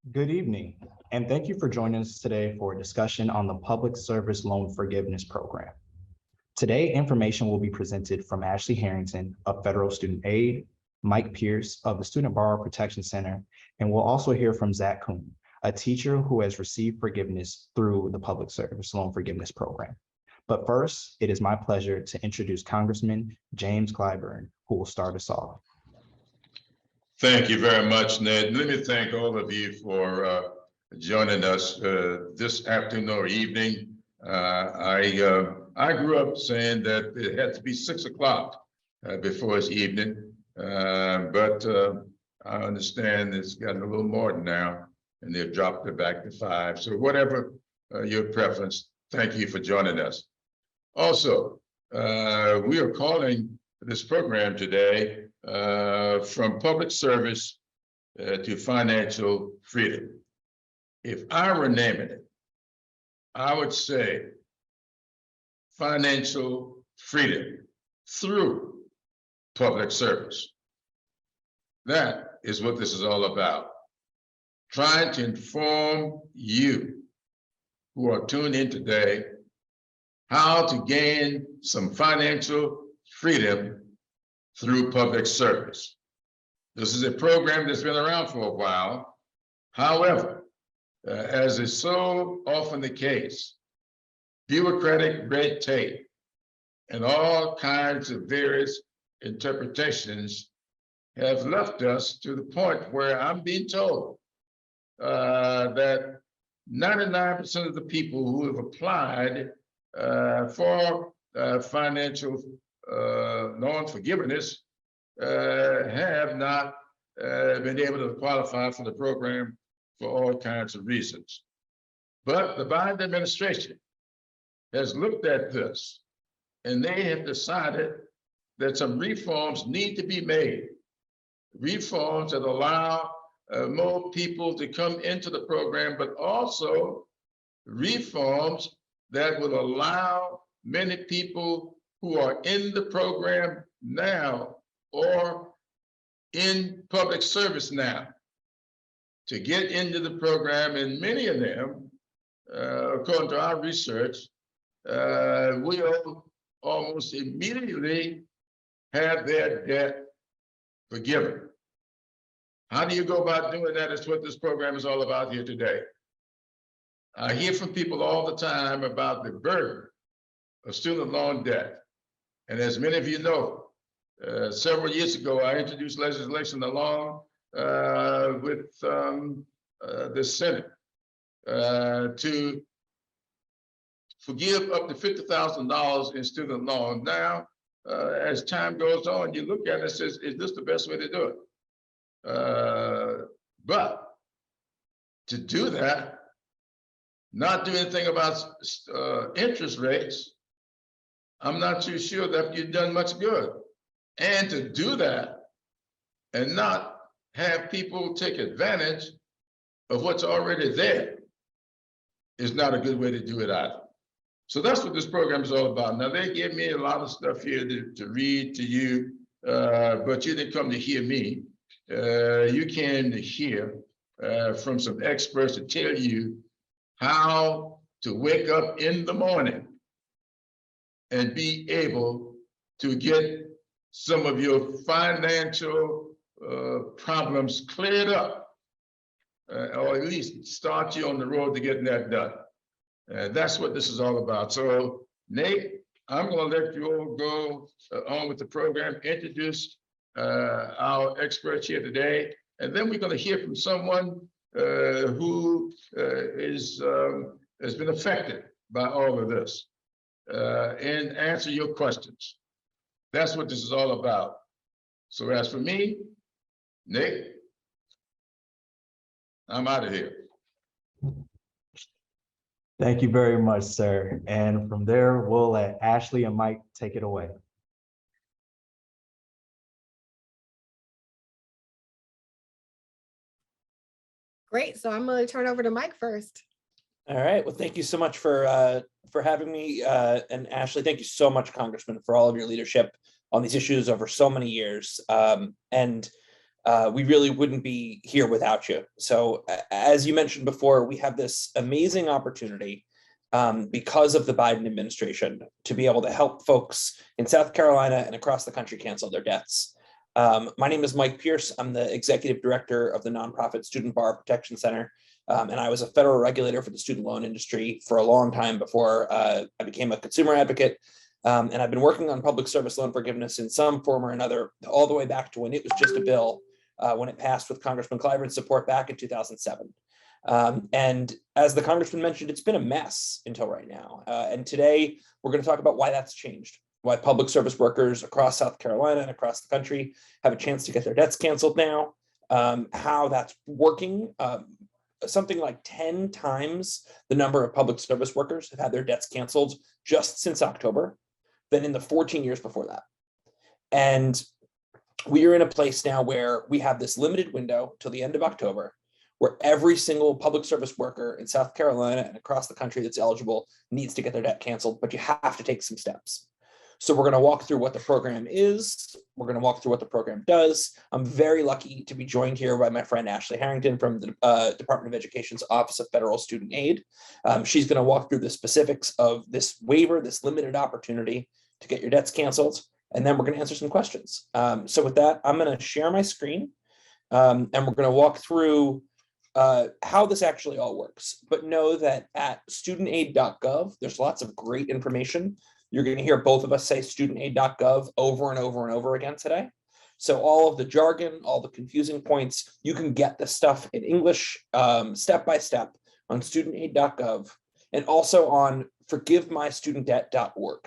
Good evening, and thank you for joining us today for a discussion on the Public Service Loan Forgiveness Program. Today, information will be presented from Ashley Harrington of Federal Student Aid, Mike Pierce of the Student Borrower Protection Center, and we'll also hear from Zach Kuhn, a teacher who has received forgiveness through the Public Service Loan Forgiveness Program. But first, it is my pleasure to introduce Congressman James Clyburn, who will start us off. Thank you very much, Ned. Let me thank all of you for joining us this afternoon or evening. I grew up saying that it had to be 6 o'clock before it's evening, but I understand it's gotten a little more now, and they've dropped it back to 5. So whatever your preference, thank you for joining us. Also, we are calling this program today from public service to financial freedom. If I were naming it, I would say financial freedom through public service. That is what this is all about. Trying to inform you who are tuned in today how to gain some financial freedom through public service. This is a program that's been around for a while. However, as is so often the case, bureaucratic red tape and all kinds of various interpretations have left us to the point where I'm being told that 99% of the people who have applied for financial loan forgiveness have not been able to qualify for the program for all kinds of reasons. But the Biden administration has looked at this, and they have decided that some reforms need to be made. Reforms that allow more people to come into the program, but also reforms that will allow many people who are in the program now or in public service now to get into the program. And many of them, according to our research, will almost immediately have their debt forgiven. How do you go about doing that? Is what this program is all about here today. I hear from people all the time about the burden of student loan debt. And as many of you know, several years ago, I introduced legislation along with the Senate to forgive up to $50,000 in student loan. Now, as time goes on, you look at it and says, is this the best way to do it? But to do that, not do anything about interest rates, I'm not too sure that you've done much good. And to do that and not have people take advantage of what's already there is not a good way to do it either. So that's what this program is all about. Now, they gave me a lot of stuff here to read to you, but you didn't come to hear me. You came to hear from some experts to tell you how to wake up in the morning and be able to get some of your financial problems cleared up, or at least start you on the road to getting that done. That's what this is all about. So, Nate, I'm going to let you all go on with the program, introduce our experts here today, and then we're going to hear from someone who has been affected by all of this and answer your questions. That's what this is all about. So as for me, Nick, I'm out of here. Thank you very much, sir. And from there, we'll let Ashley and Mike take it away. Great. So I'm going to turn over to Mike first. All right. Well, thank you so much for having me. And Ashley, thank you so much, Congressman, for all of your leadership on these issues over so many years. And we really wouldn't be here without you. So as you mentioned before, we have this amazing opportunity because of the Biden administration to be able to help folks in South Carolina and across the country cancel their debts. My name is Mike Pierce. I'm the executive director of the nonprofit Student Borrower Protection Center. And I was a federal regulator for the student loan industry for a long time before I became a consumer advocate. And I've been working on public service loan forgiveness in some form or another, all the way back to when it was just a bill when it passed with Congressman Clyburn's support back in 2007. And as the Congressman mentioned, it's been a mess until right now. And today we're going to talk about why that's changed, why public service workers across South Carolina and across the country have a chance to get their debts canceled now, how that's working. Something like 10 times the number of public service workers have had their debts canceled just since October than in the 14 years before that. And we are in a place now where we have this limited window till the end of October, where every single public service worker in South Carolina and across the country that's eligible needs to get their debt canceled, but you have to take some steps. So we're going to walk through what the program is. We're going to walk through what the program does. I'm very lucky to be joined here by my friend Ashley Harrington from the Department of Education's Office of Federal Student Aid. She's going to walk through the specifics of this waiver, this limited opportunity to get your debts canceled, and then we're going to answer some questions. So with that, I'm going to share my screen, and we're going to walk through how this actually all works. But know that at studentaid.gov, there's lots of great information. You're going to hear both of us say studentaid.gov over and over and over again today. So all of the jargon, all the confusing points, you can get this stuff in English step by step on studentaid.gov and also on forgivemystudentdebt.org.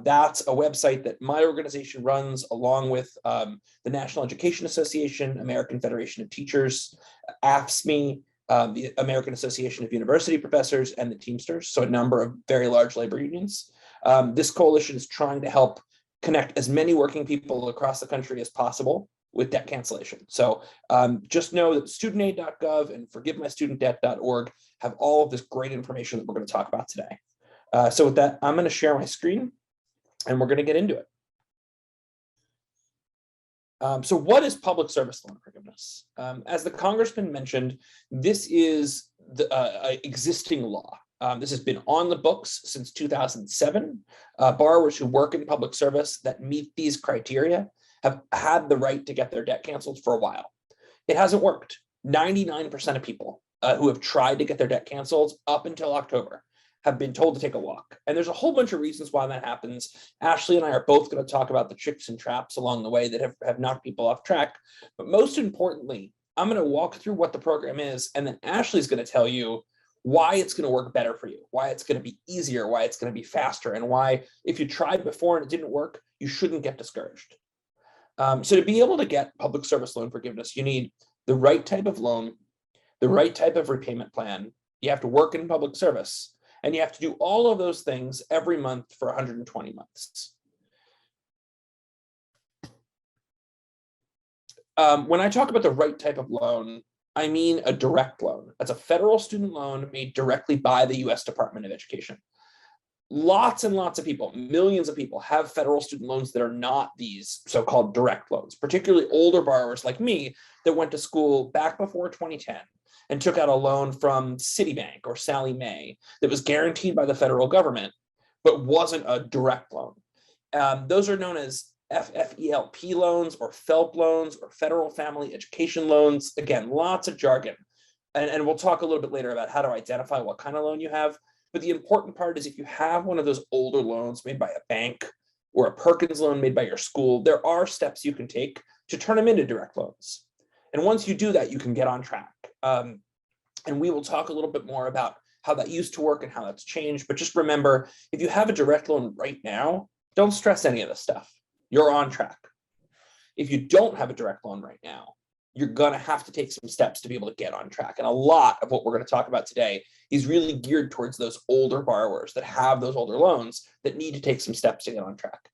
That's a website that my organization runs along with the National Education Association, American Federation of Teachers, AFSCME, the American Association of University Professors, and the Teamsters, so a number of very large labor unions. This coalition is trying to help connect as many working people across the country as possible with debt cancellation. So just know that studentaid.gov and forgivemystudentdebt.org have all of this great information that we're going to talk about today. So with that, I'm going to share my screen and we're going to get into it. So what is public service loan forgiveness? As the Congressman mentioned, this is the existing law. This has been on the books since 2007. Borrowers who work in public service that meet these criteria have had the right to get their debt canceled for a while. It hasn't worked. 99% of people who have tried to get their debt canceled up until October have been told to take a walk. And there's a whole bunch of reasons why that happens. Ashley and I are both going to talk about the tricks and traps along the way that have knocked people off track. But most importantly, I'm going to walk through what the program is, and then Ashley's going to tell you why it's going to work better for you, why it's going to be easier, why it's going to be faster, and why if you tried before and it didn't work, you shouldn't get discouraged. So to be able to get public service loan forgiveness, you need the right type of loan, the right type of repayment plan. You have to work in public service, and you have to do all of those things every month for 120 months. When I talk about the right type of loan, I mean a direct loan. That's a federal student loan made directly by the U.S. Department of Education. Lots and lots of people, millions of people, have federal student loans that are not these so-called direct loans, particularly older borrowers like me that went to school back before 2010 and took out a loan from Citibank or Sallie Mae that was guaranteed by the federal government, but wasn't a direct loan. Those are known as FFELP loans or FFELP loans or federal family education loans. Again, lots of jargon. And we'll talk a little bit later about how to identify what kind of loan you have. But the important part is if you have one of those older loans made by a bank or a Perkins loan made by your school, there are steps you can take to turn them into direct loans. And once you do that, you can get on track. And we will talk a little bit more about how that used to work and how that's changed. But just remember, if you have a direct loan right now, don't stress any of this stuff. You're on track. If you don't have a direct loan right now, you're going to have to take some steps to be able to get on track. And a lot of what we're going to talk about today is really geared towards those older borrowers that have those older loans that need to take some steps to get on track.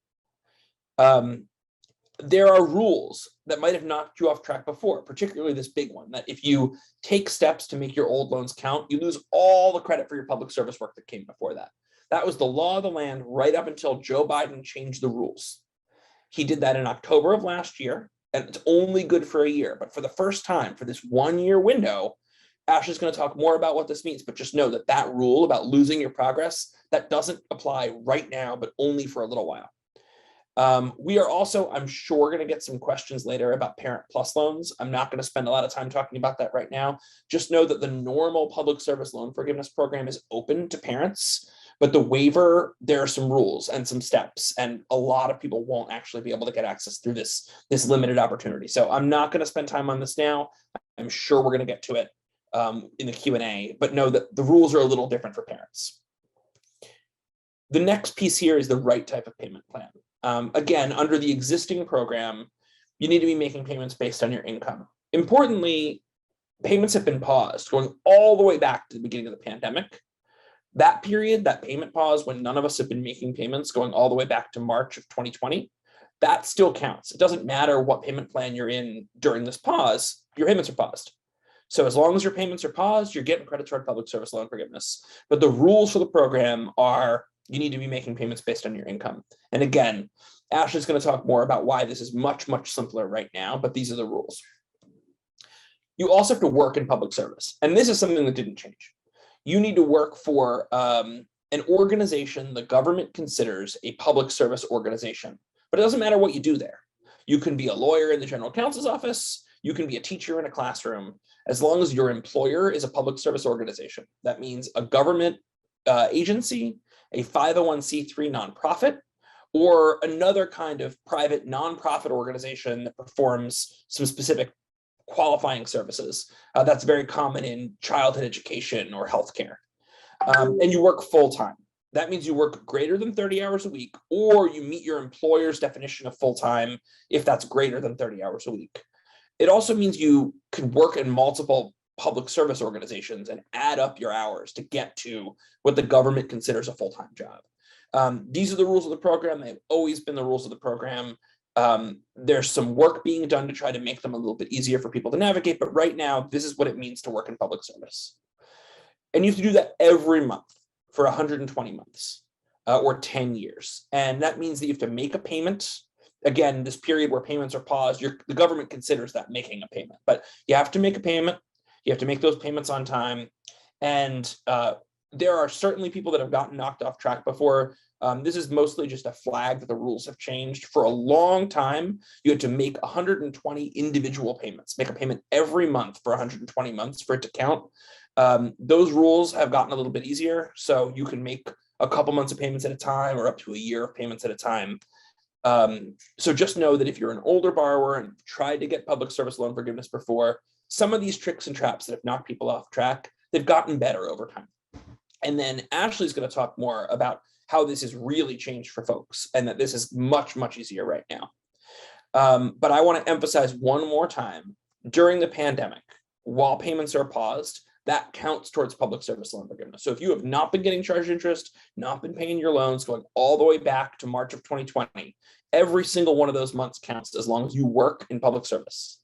There are rules that might have knocked you off track before, particularly this big one, that if you take steps to make your old loans count, you lose all the credit for your public service work that came before that. That was the law of the land right up until Joe Biden changed the rules. He did that in October of last year, and it's only good for a year. But for the first time, for this 1 year window, Ashley's going to talk more about what this means, but just know that that rule about losing your progress, that doesn't apply right now, but only for a little while. We are also, I'm sure, going to get some questions later about Parent Plus loans. I'm not going to spend a lot of time talking about that right now. Just know that the normal public service loan forgiveness program is open to parents, but the waiver, there are some rules and some steps, and a lot of people won't actually be able to get access through this limited opportunity. So I'm not going to spend time on this now. I'm sure we're going to get to it in the Q&A, but know that the rules are a little different for parents. The next piece here is the right type of payment plan. Again, under the existing program, you need to be making payments based on your income. Importantly, payments have been paused, going all the way back to the beginning of the pandemic. That period, that payment pause, when none of us have been making payments, going all the way back to March of 2020, that still counts. It doesn't matter what payment plan you're in during this pause, your payments are paused. So as long as your payments are paused, you're getting credit toward public service loan forgiveness. But the rules for the program are you need to be making payments based on your income. And again, Ashley's going to talk more about why this is much, much simpler right now, but these are the rules. You also have to work in public service. And this is something that didn't change. You need to work for an organization the government considers a public service organization, but it doesn't matter what you do there. You can be a lawyer in the general counsel's office. You can be a teacher in a classroom, as long as your employer is a public service organization. That means a government agency, a 501c3 nonprofit, or another kind of private nonprofit organization that performs some specific qualifying services. That's very common in childhood education or healthcare. And you work full-time. That means you work greater than 30 hours a week, or you meet your employer's definition of full-time if that's greater than 30 hours a week. It also means you can work in multiple public service organizations and add up your hours to get to what the government considers a full-time job. These are the rules of the program. They've always been the rules of the program. There's some work being done to try to make them a little bit easier for people to navigate, but right now, this is what it means to work in public service. And you have to do that every month for 120 months or 10 years. And that means that you have to make a payment. Again, this period where payments are paused, the government considers that making a payment, but you have to make a payment. You have to make those payments on time. And there are certainly people that have gotten knocked off track before. This is mostly just a flag that the rules have changed. For a long time, you had to make 120 individual payments, make a payment every month for 120 months for it to count. Those rules have gotten a little bit easier. So you can make a couple months of payments at a time or up to a year of payments at a time. So just know that if you're an older borrower and tried to get public service loan forgiveness before, some of these tricks and traps that have knocked people off track, they've gotten better over time. And then Ashley's going to talk more about how this has really changed for folks and that this is much, much easier right now. But I want to emphasize one more time, during the pandemic, while payments are paused, that counts towards public service loan forgiveness. So if you have not been getting charged interest, not been paying your loans going all the way back to March of 2020, every single one of those months counts as long as you work in public service.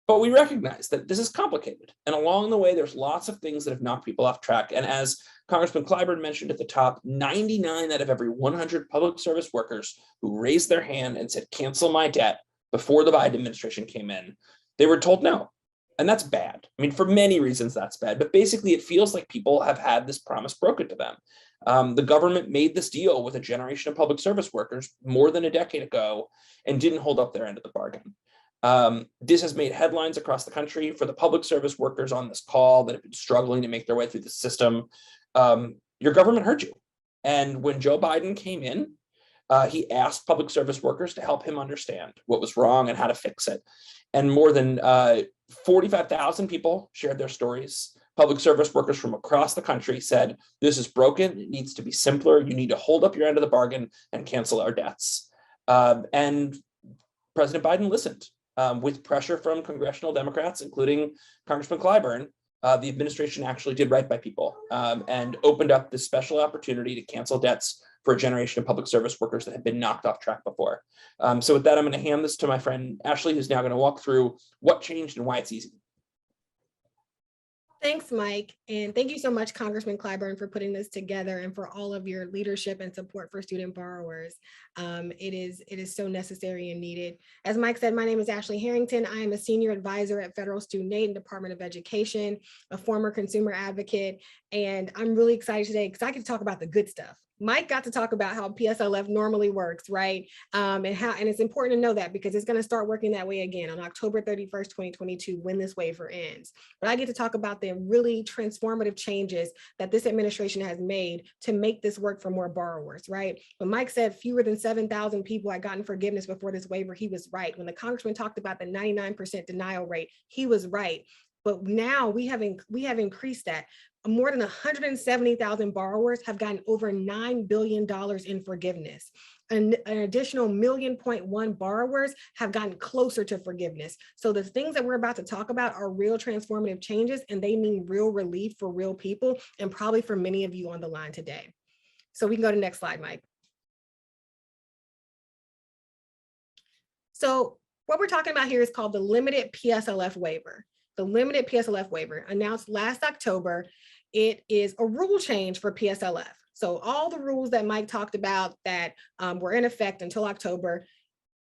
But we recognize that this is complicated. And along the way, there's lots of things that have knocked people off track. And as Congressman Clyburn mentioned at the top, 99 out of every 100 public service workers who raised their hand and said, cancel my debt before the Biden administration came in, they were told no. And that's bad. I mean, for many reasons, that's bad. But basically, it feels like people have had this promise broken to them. The government made this deal with a generation of public service workers more than a decade ago and didn't hold up their end of the bargain. This has made headlines across the country. For the public service workers on this call that have been struggling to make their way through the system, your government heard you. And when Joe Biden came in, he asked public service workers to help him understand what was wrong and how to fix it. And more than 45,000 people shared their stories. Public service workers from across the country said, this is broken. It needs to be simpler. You need to hold up your end of the bargain and cancel our debts. And President Biden listened. With pressure from congressional Democrats, including Congressman Clyburn, the administration actually did right by people and opened up this special opportunity to cancel debts for a generation of public service workers that had been knocked off track before. So with that, I'm going to hand this to my friend Ashley, who's now going to walk through what changed and why it's easy. Thanks, Mike. And thank you so much, Congressman Clyburn, for putting this together and for all of your leadership and support for student borrowers. It is so necessary and needed. As Mike said, my name is Ashley Harrington. I am a senior advisor at Federal Student Aid and Department of Education, a former consumer advocate. And I'm really excited today because I get to talk about the good stuff. Mike got to talk about how PSLF normally works, right? And it's important to know that because it's going to start working that way again on October 31st, 2022, when this waiver ends. But I get to talk about the really transformative changes that this administration has made to make this work for more borrowers, right? When Mike said fewer than 7,000 people had gotten forgiveness before this waiver, he was right. When the Congressman talked about the 99% denial rate, he was right. But now we have increased that. More than 170,000 borrowers have gotten over $9 billion in forgiveness. An additional 1.1 million borrowers have gotten closer to forgiveness. So the things that we're about to talk about are real transformative changes, and they mean real relief for real people, and probably for many of you on the line today. So we can go to the next slide, Mike. So what we're talking about here is called the limited PSLF waiver. The limited PSLF waiver announced last October. It is a rule change for PSLF. So all the rules that Mike talked about that were in effect until October,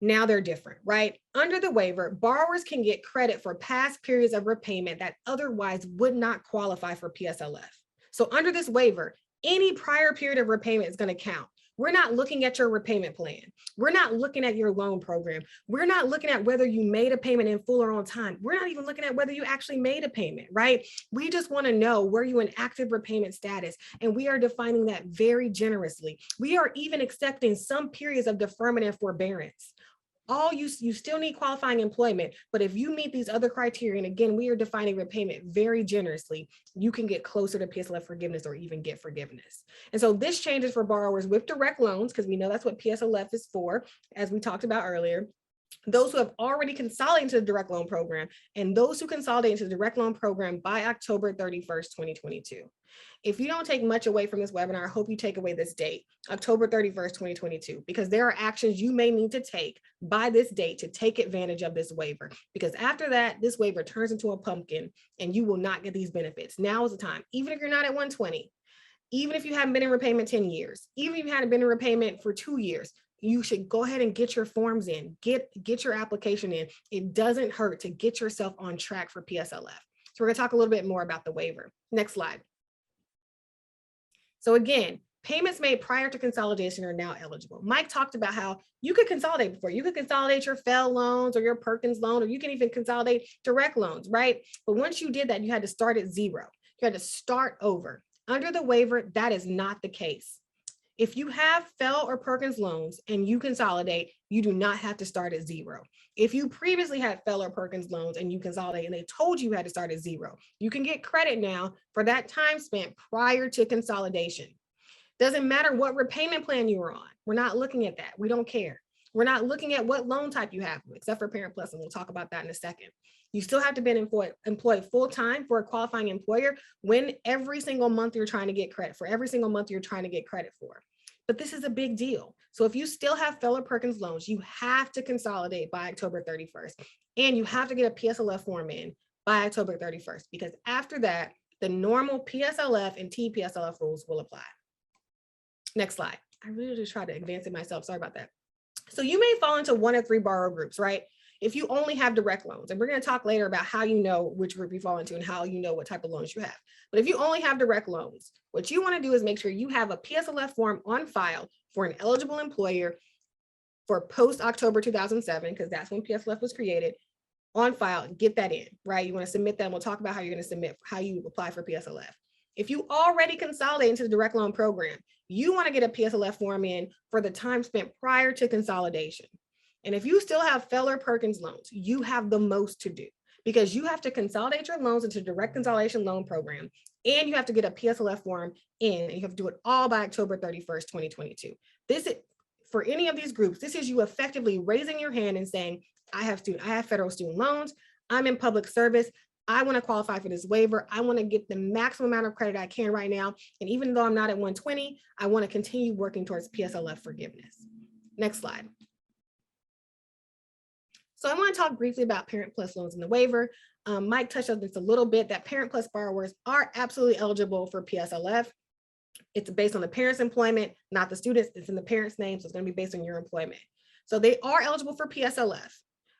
now they're different, right? Under the waiver, borrowers can get credit for past periods of repayment that otherwise would not qualify for PSLF. So under this waiver, any prior period of repayment is going to count. We're not looking at your repayment plan. We're not looking at your loan program. We're not looking at whether you made a payment in full or on time. We're not even looking at whether you actually made a payment, right? We just want to know, were you in active repayment status? And we are defining that very generously. We are even accepting some periods of deferment and forbearance. You still need qualifying employment, but if you meet these other criteria, and again, we are defining repayment very generously, you can get closer to PSLF forgiveness or even get forgiveness. And so this changes for borrowers with direct loans, because we know that's what PSLF is for, as we talked about earlier. Those who have already consolidated into the direct loan program, and those who consolidate into the direct loan program by October 31st, 2022. If you don't take much away from this webinar, I hope you take away this date, October 31st, 2022, because there are actions you may need to take by this date to take advantage of this waiver. Because after that, this waiver turns into a pumpkin and you will not get these benefits. Now is the time, even if you're not at 120, even if you haven't been in repayment 10 years, even if you haven't been in repayment for 2 years, you should go ahead and get your forms in, get your application in. It doesn't hurt to get yourself on track for PSLF. So we're gonna talk a little bit more about the waiver. Next slide. So again, payments made prior to consolidation are now eligible. Mike talked about how you could consolidate before. You could consolidate your FEL loans or your Perkins loan, or you can even consolidate direct loans, right? But once you did that, you had to start at zero. You had to start over. Under the waiver, that is not the case. If you have FEL or Perkins loans and you consolidate, you do not have to start at zero. If you previously had FEL or Perkins loans and you consolidate and they told you had to start at zero, you can get credit now for that time spent prior to consolidation. Doesn't matter what repayment plan you were on. We're not looking at that. We don't care. We're not looking at what loan type you have, except for Parent Plus, and we'll talk about that in a second. You still have to be employed full-time for a qualifying employer when every single month you're trying to get credit for, every single month you're trying to get credit for. But this is a big deal. So if you still have FEL or Perkins loans, you have to consolidate by October 31st, and you have to get a PSLF form in by October 31st, because after that, the normal PSLF and TPSLF rules will apply. Next slide. I really just tried to advance it myself. Sorry about that. So you may fall into one of three borrower groups, right? If you only have direct loans, and we're going to talk later about how you know which group you fall into and how you know what type of loans you have. But if you only have direct loans, what you want to do is make sure you have a PSLF form on file for an eligible employer for post-October 2007, because that's when PSLF was created, on file, get that in, right? You want to submit that, and we'll talk about how you're going to submit, how you apply for PSLF. If you already consolidate into the direct loan program, you want to get a PSLF form in for the time spent prior to consolidation. And if you still have FEL or Perkins loans, you have the most to do, because you have to consolidate your loans into direct consolidation loan program, and you have to get a PSLF form in, and you have to do it all by October 31st, 2022. This is, for any of these groups, this is you effectively raising your hand and saying, I have federal student loans, I'm in public service, I want to qualify for this waiver, I want to get the maximum amount of credit I can right now, and even though I'm not at 120, I want to continue working towards PSLF forgiveness. Next slide. So I want to talk briefly about Parent Plus loans and the waiver. Mike touched on this a little bit, that Parent Plus borrowers are absolutely eligible for PSLF. It's based on the parent's employment, not the students. It's in the parent's name, so it's going to be based on your employment. So they are eligible for PSLF.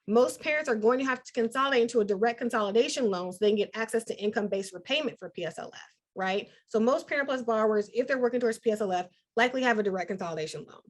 Most parents are going to have to consolidate into a direct consolidation loan so they can get access to income-based repayment for PSLF, right? So most Parent Plus borrowers, if they're working towards PSLF, likely have a direct consolidation loan.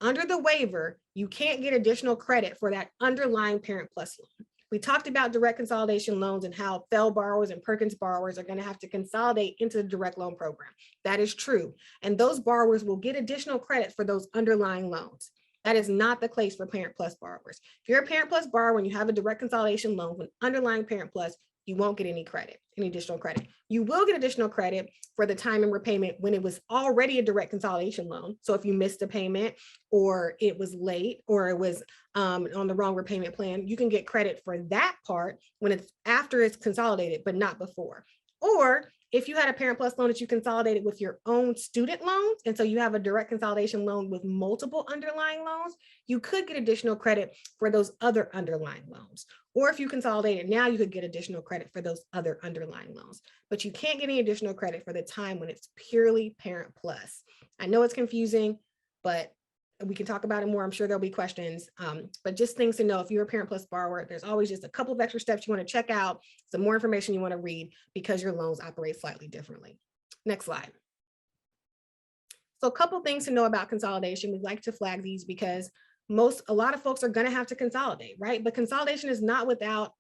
Under the waiver, you can't get additional credit for that underlying Parent Plus loan. We talked about direct consolidation loans and how FEL borrowers and Perkins borrowers are going to have to consolidate into the direct loan program. That is true. And those borrowers will get additional credit for those underlying loans. That is not the case for Parent Plus borrowers. If you're a Parent Plus borrower and you have a direct consolidation loan with underlying Parent Plus, you won't get any credit, any additional credit. You will get additional credit for the time and repayment when it was already a direct consolidation loan. So if you missed a payment or it was late or it was on the wrong repayment plan, you can get credit for that part when it's after it's consolidated, but not before. Or if you had a Parent Plus loan that you consolidated with your own student loans, and so you have a direct consolidation loan with multiple underlying loans, you could get additional credit for those other underlying loans. Or if you consolidate it now, you could get additional credit for those other underlying loans, but you can't get any additional credit for the time when it's purely Parent Plus. I know it's confusing, but we can talk about it more. I'm sure there'll be questions, but just things to know. If you're a Parent Plus borrower, there's always just a couple of extra steps you want to check out, some more information you want to read because your loans operate slightly differently. Next slide. So a couple things to know about consolidation. We like to flag these because a lot of folks are going to have to consolidate, right? But consolidation is not without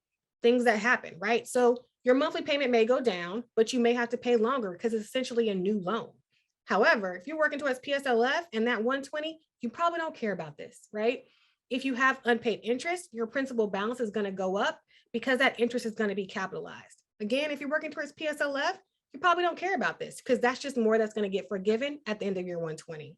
things that happen, right? So your monthly payment may go down, but you may have to pay longer because it's essentially a new loan. However, if you're working towards PSLF and that 120, you probably don't care about this, right? If you have unpaid interest, your principal balance is going to go up because that interest is going to be capitalized. Again, if you're working towards PSLF, you probably don't care about this because that's just more that's going to get forgiven at the end of your 120.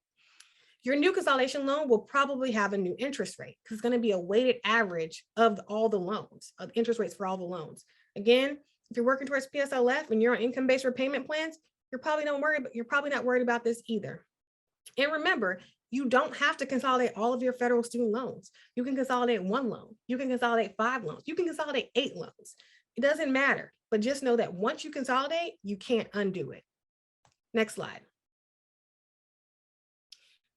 Your new consolidation loan will probably have a new interest rate because it's going to be a weighted average of all the loans, of interest rates for all the loans. Again, if you're working towards PSLF and you're on income-based repayment plans, you're probably not worried about this either. And remember, you don't have to consolidate all of your federal student loans. You can consolidate one loan. You can consolidate 5 loans. You can consolidate 8 loans. It doesn't matter, but just know that once you consolidate, you can't undo it. Next slide.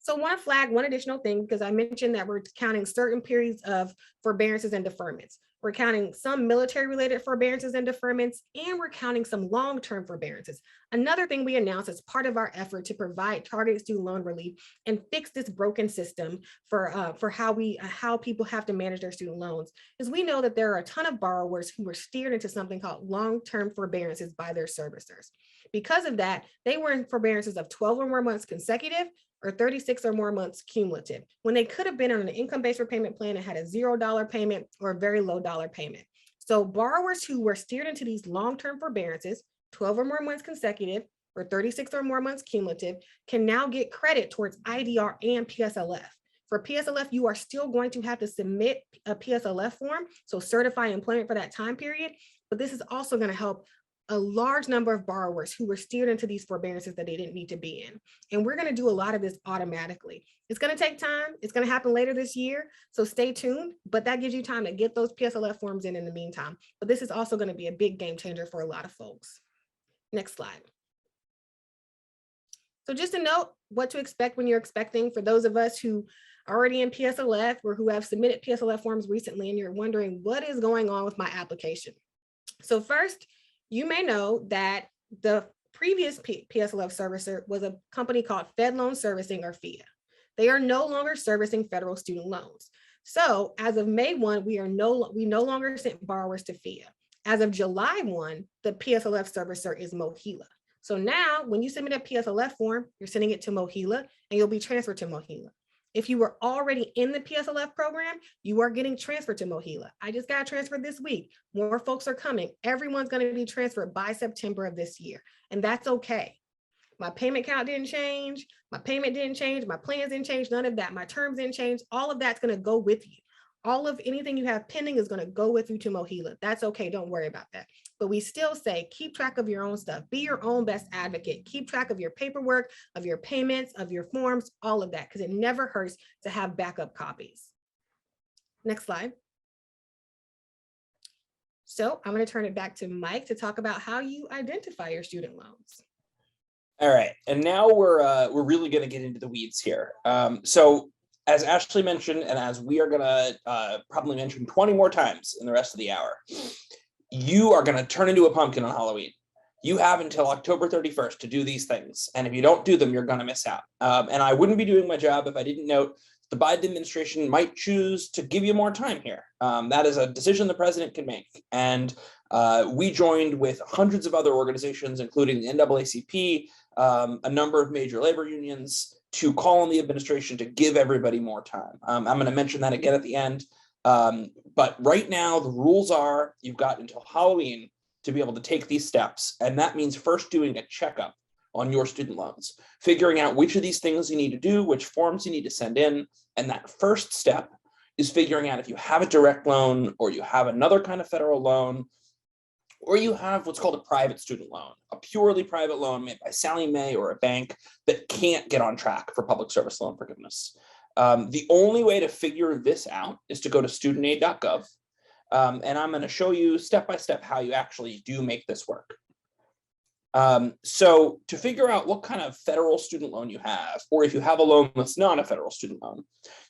So I want to flag one additional thing because I mentioned that we're counting certain periods of forbearances and deferments. We're counting some military-related forbearances and deferments, and we're counting some long-term forbearances. Another thing we announced as part of our effort to provide targeted student loan relief and fix this broken system for how people have to manage their student loans is we know that there are a ton of borrowers who were steered into something called long-term forbearances by their servicers. Because of that, they were in forbearances of 12 or more months consecutive or 36 or more months cumulative, when they could have been on an income-based repayment plan and had a $0 payment or a very low dollar payment. So borrowers who were steered into these long-term forbearances, 12 or more months consecutive, or 36 or more months cumulative, can now get credit towards IDR and PSLF. For PSLF, you are still going to have to submit a PSLF form, so certify employment for that time period, but this is also going to help a large number of borrowers who were steered into these forbearances that they didn't need to be in. And we're going to do a lot of this automatically. It's going to take time. It's going to happen later this year. So stay tuned, but that gives you time to get those PSLF forms in the meantime. But this is also going to be a big game changer for a lot of folks. Next slide. So just a note what to expect when you're expecting for those of us who are already in PSLF or who have submitted PSLF forms recently and you're wondering what is going on with my application. So first, you may know that the previous PSLF servicer was a company called Fed Loan Servicing, or FIA. They are no longer servicing federal student loans. So as of May 1, we no longer sent borrowers to FIA. As of July 1, the PSLF servicer is MOHELA. So now when you submit a PSLF form, you're sending it to MOHELA and you'll be transferred to MOHELA. If you were already in the PSLF program, you are getting transferred to MOHELA. I just got transferred this week. More folks are coming. Everyone's going to be transferred by September of this year, and that's okay. My payment count didn't change. My payment didn't change. My plans didn't change. None of that. My terms didn't change. All of that's going to go with you. All of anything you have pending is going to go with you to MOHELA. That's okay. Don't worry about that. But we still say, keep track of your own stuff. Be your own best advocate. Keep track of your paperwork, of your payments, of your forms, all of that, because it never hurts to have backup copies. Next slide. So I'm going to turn it back to Mike to talk about how you identify your student loans. All right, and now we're really going to get into the weeds here. So as Ashley mentioned, and as we are going to probably mention 20 more times in the rest of the hour, you are going to turn into a pumpkin on Halloween. You have until October 31st to do these things, and if you don't do them, you're going to miss out. And I wouldn't be doing my job if I didn't note the Biden administration might choose to give you more time here. That is a decision the president can make. And we joined with hundreds of other organizations, including the NAACP, a number of major labor unions, to call on the administration to give everybody more time. I'm going to mention that again at the end. But right now, the rules are you've got until Halloween to be able to take these steps. And that means first doing a checkup on your student loans, figuring out which of these things you need to do, which forms you need to send in. And that first step is figuring out if you have a direct loan or you have another kind of federal loan, or you have what's called a private student loan, a purely private loan made by Sallie Mae or a bank that can't get on track for public service loan forgiveness. The only way to figure this out is to go to studentaid.gov. And I'm going to show you step-by-step how you actually do make this work. So to figure out what kind of federal student loan you have, or if you have a loan that's not a federal student loan,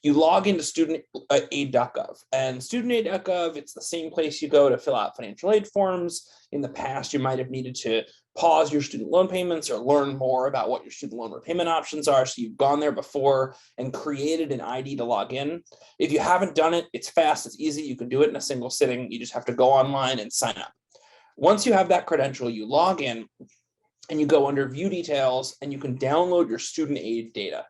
you log into studentaid.gov. And studentaid.gov, it's the same place you go to fill out financial aid forms. In the past, you might have needed to pause your student loan payments or learn more about what your student loan repayment options are. So you've gone there before and created an ID to log in. If you haven't done it, it's fast, it's easy. You can do it in a single sitting. You just have to go online and sign up. Once you have that credential, you log in and you go under view details and you can download your student aid data.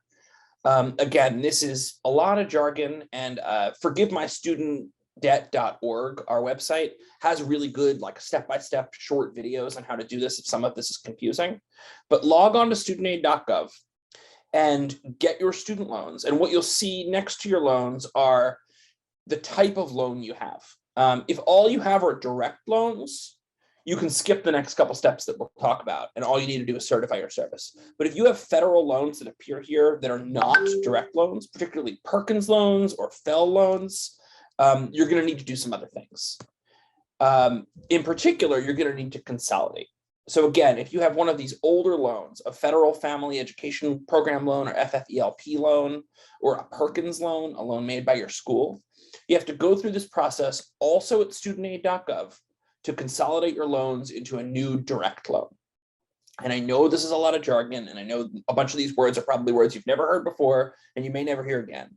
Again, this is a lot of jargon, and forgivemystudentdebt.org, our website, has really good like step-by-step short videos on how to do this if some of this is confusing. But log on to studentaid.gov and get your student loans. And what you'll see next to your loans are the type of loan you have. If all you have are direct loans, you can skip the next couple steps that we'll talk about, and all you need to do is certify your service. But if you have federal loans that appear here that are not direct loans, particularly Perkins loans or Fell loans, you're going to need to do some other things. In particular, you're going to need to consolidate. So again, if you have one of these older loans, a Federal Family Education Program loan or FFELP loan, or a Perkins loan, a loan made by your school, you have to go through this process also at studentaid.gov to consolidate your loans into a new direct loan. And I know this is a lot of jargon, and I know a bunch of these words are probably words you've never heard before, and you may never hear again.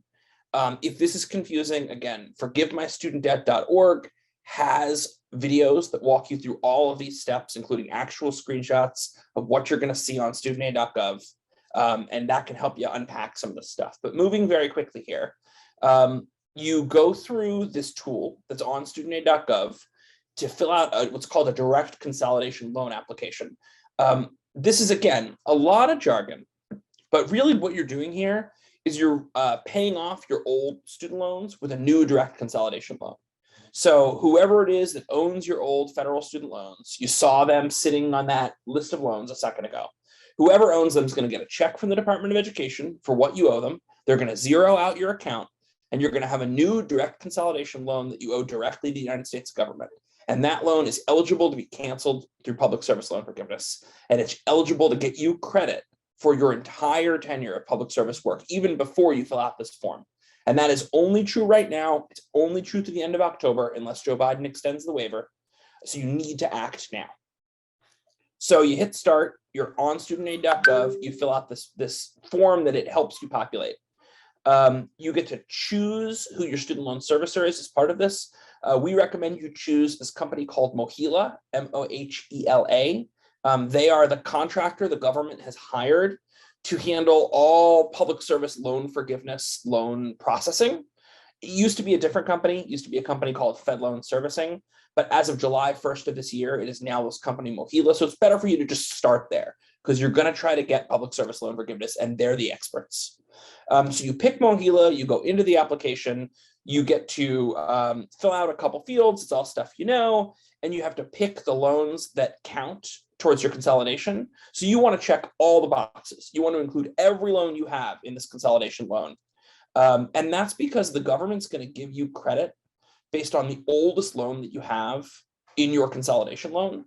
If this is confusing, again, forgivemystudentdebt.org has videos that walk you through all of these steps, including actual screenshots of what you're going to see on studentaid.gov, and that can help you unpack some of this stuff. But moving very quickly here, you go through this tool that's on studentaid.gov to fill out what's called a direct consolidation loan application. This is, again, a lot of jargon, but really what you're doing here is you're paying off your old student loans with a new direct consolidation loan. So whoever it is that owns your old federal student loans, you saw them sitting on that list of loans a second ago. Whoever owns them is going to get a check from the Department of Education for what you owe them. They're going to zero out your account, and you're going to have a new direct consolidation loan that you owe directly to the United States government. And that loan is eligible to be canceled through public service loan forgiveness. And it's eligible to get you credit for your entire tenure of public service work, even before you fill out this form. And that is only true right now. It's only true to the end of October, unless Joe Biden extends the waiver. So you need to act now. So you hit start, you're on studentaid.gov, you fill out this form that it helps you populate. You get to choose who your student loan servicer is as part of this. We recommend you choose this company called Mohela, M-O-H-E-L-A. They are the contractor the government has hired to handle all public service loan forgiveness loan processing. It used to be a different company. It used to be a company called Fed Loan Servicing. But as of July 1st of this year, it is now this company Mohela. So it's better for you to just start there, because you're going to try to get public service loan forgiveness, and they're the experts. So you pick Mohela, you go into the application, you get to fill out a couple fields. It's all stuff you know, and you have to pick the loans that count towards your consolidation. So you want to check all the boxes. You want to include every loan you have in this consolidation loan. And that's because the government's going to give you credit based on the oldest loan that you have in your consolidation loan.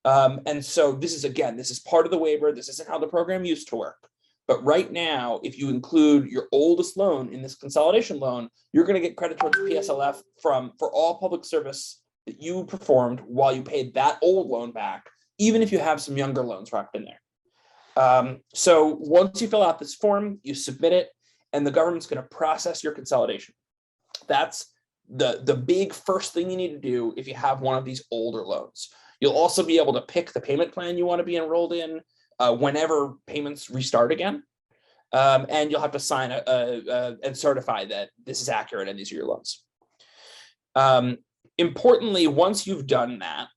And so this is part of the waiver. This isn't how the program used to work. But right now, if you include your oldest loan in this consolidation loan, you're going to get credit towards PSLF for all public service that you performed while you paid that old loan back, even if you have some younger loans wrapped in there. So once you fill out this form, you submit it, and the government's going to process your consolidation. That's the big first thing you need to do if you have one of these older loans. You'll also be able to pick the payment plan you want to be enrolled in whenever payments restart again. And you'll have to sign and certify that this is accurate and these are your loans. Importantly, once you've done that,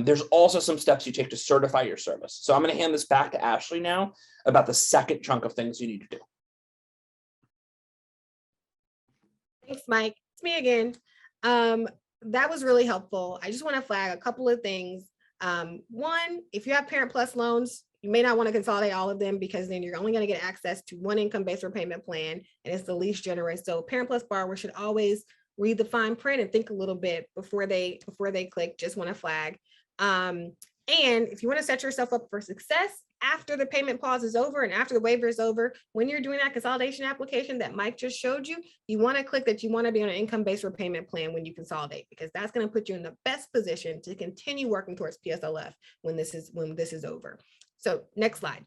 there's also some steps you take to certify your service. So I'm going to hand this back to Ashley now about the second chunk of things you need to do. Thanks, Mike. It's me again. That was really helpful. I just want to flag a couple of things. One, if you have Parent Plus loans, you may not want to consolidate all of them because then you're only going to get access to one income-based repayment plan, and it's the least generous. So Parent Plus borrowers should always read the fine print and think a little bit before they click. Just want to flag. And if you want to set yourself up for success after the payment pause is over and after the waiver is over, when you're doing that consolidation application that Mike just showed you, you want to click that you want to be on an income-based repayment plan when you consolidate, because that's going to put you in the best position to continue working towards PSLF when this is over. So next slide.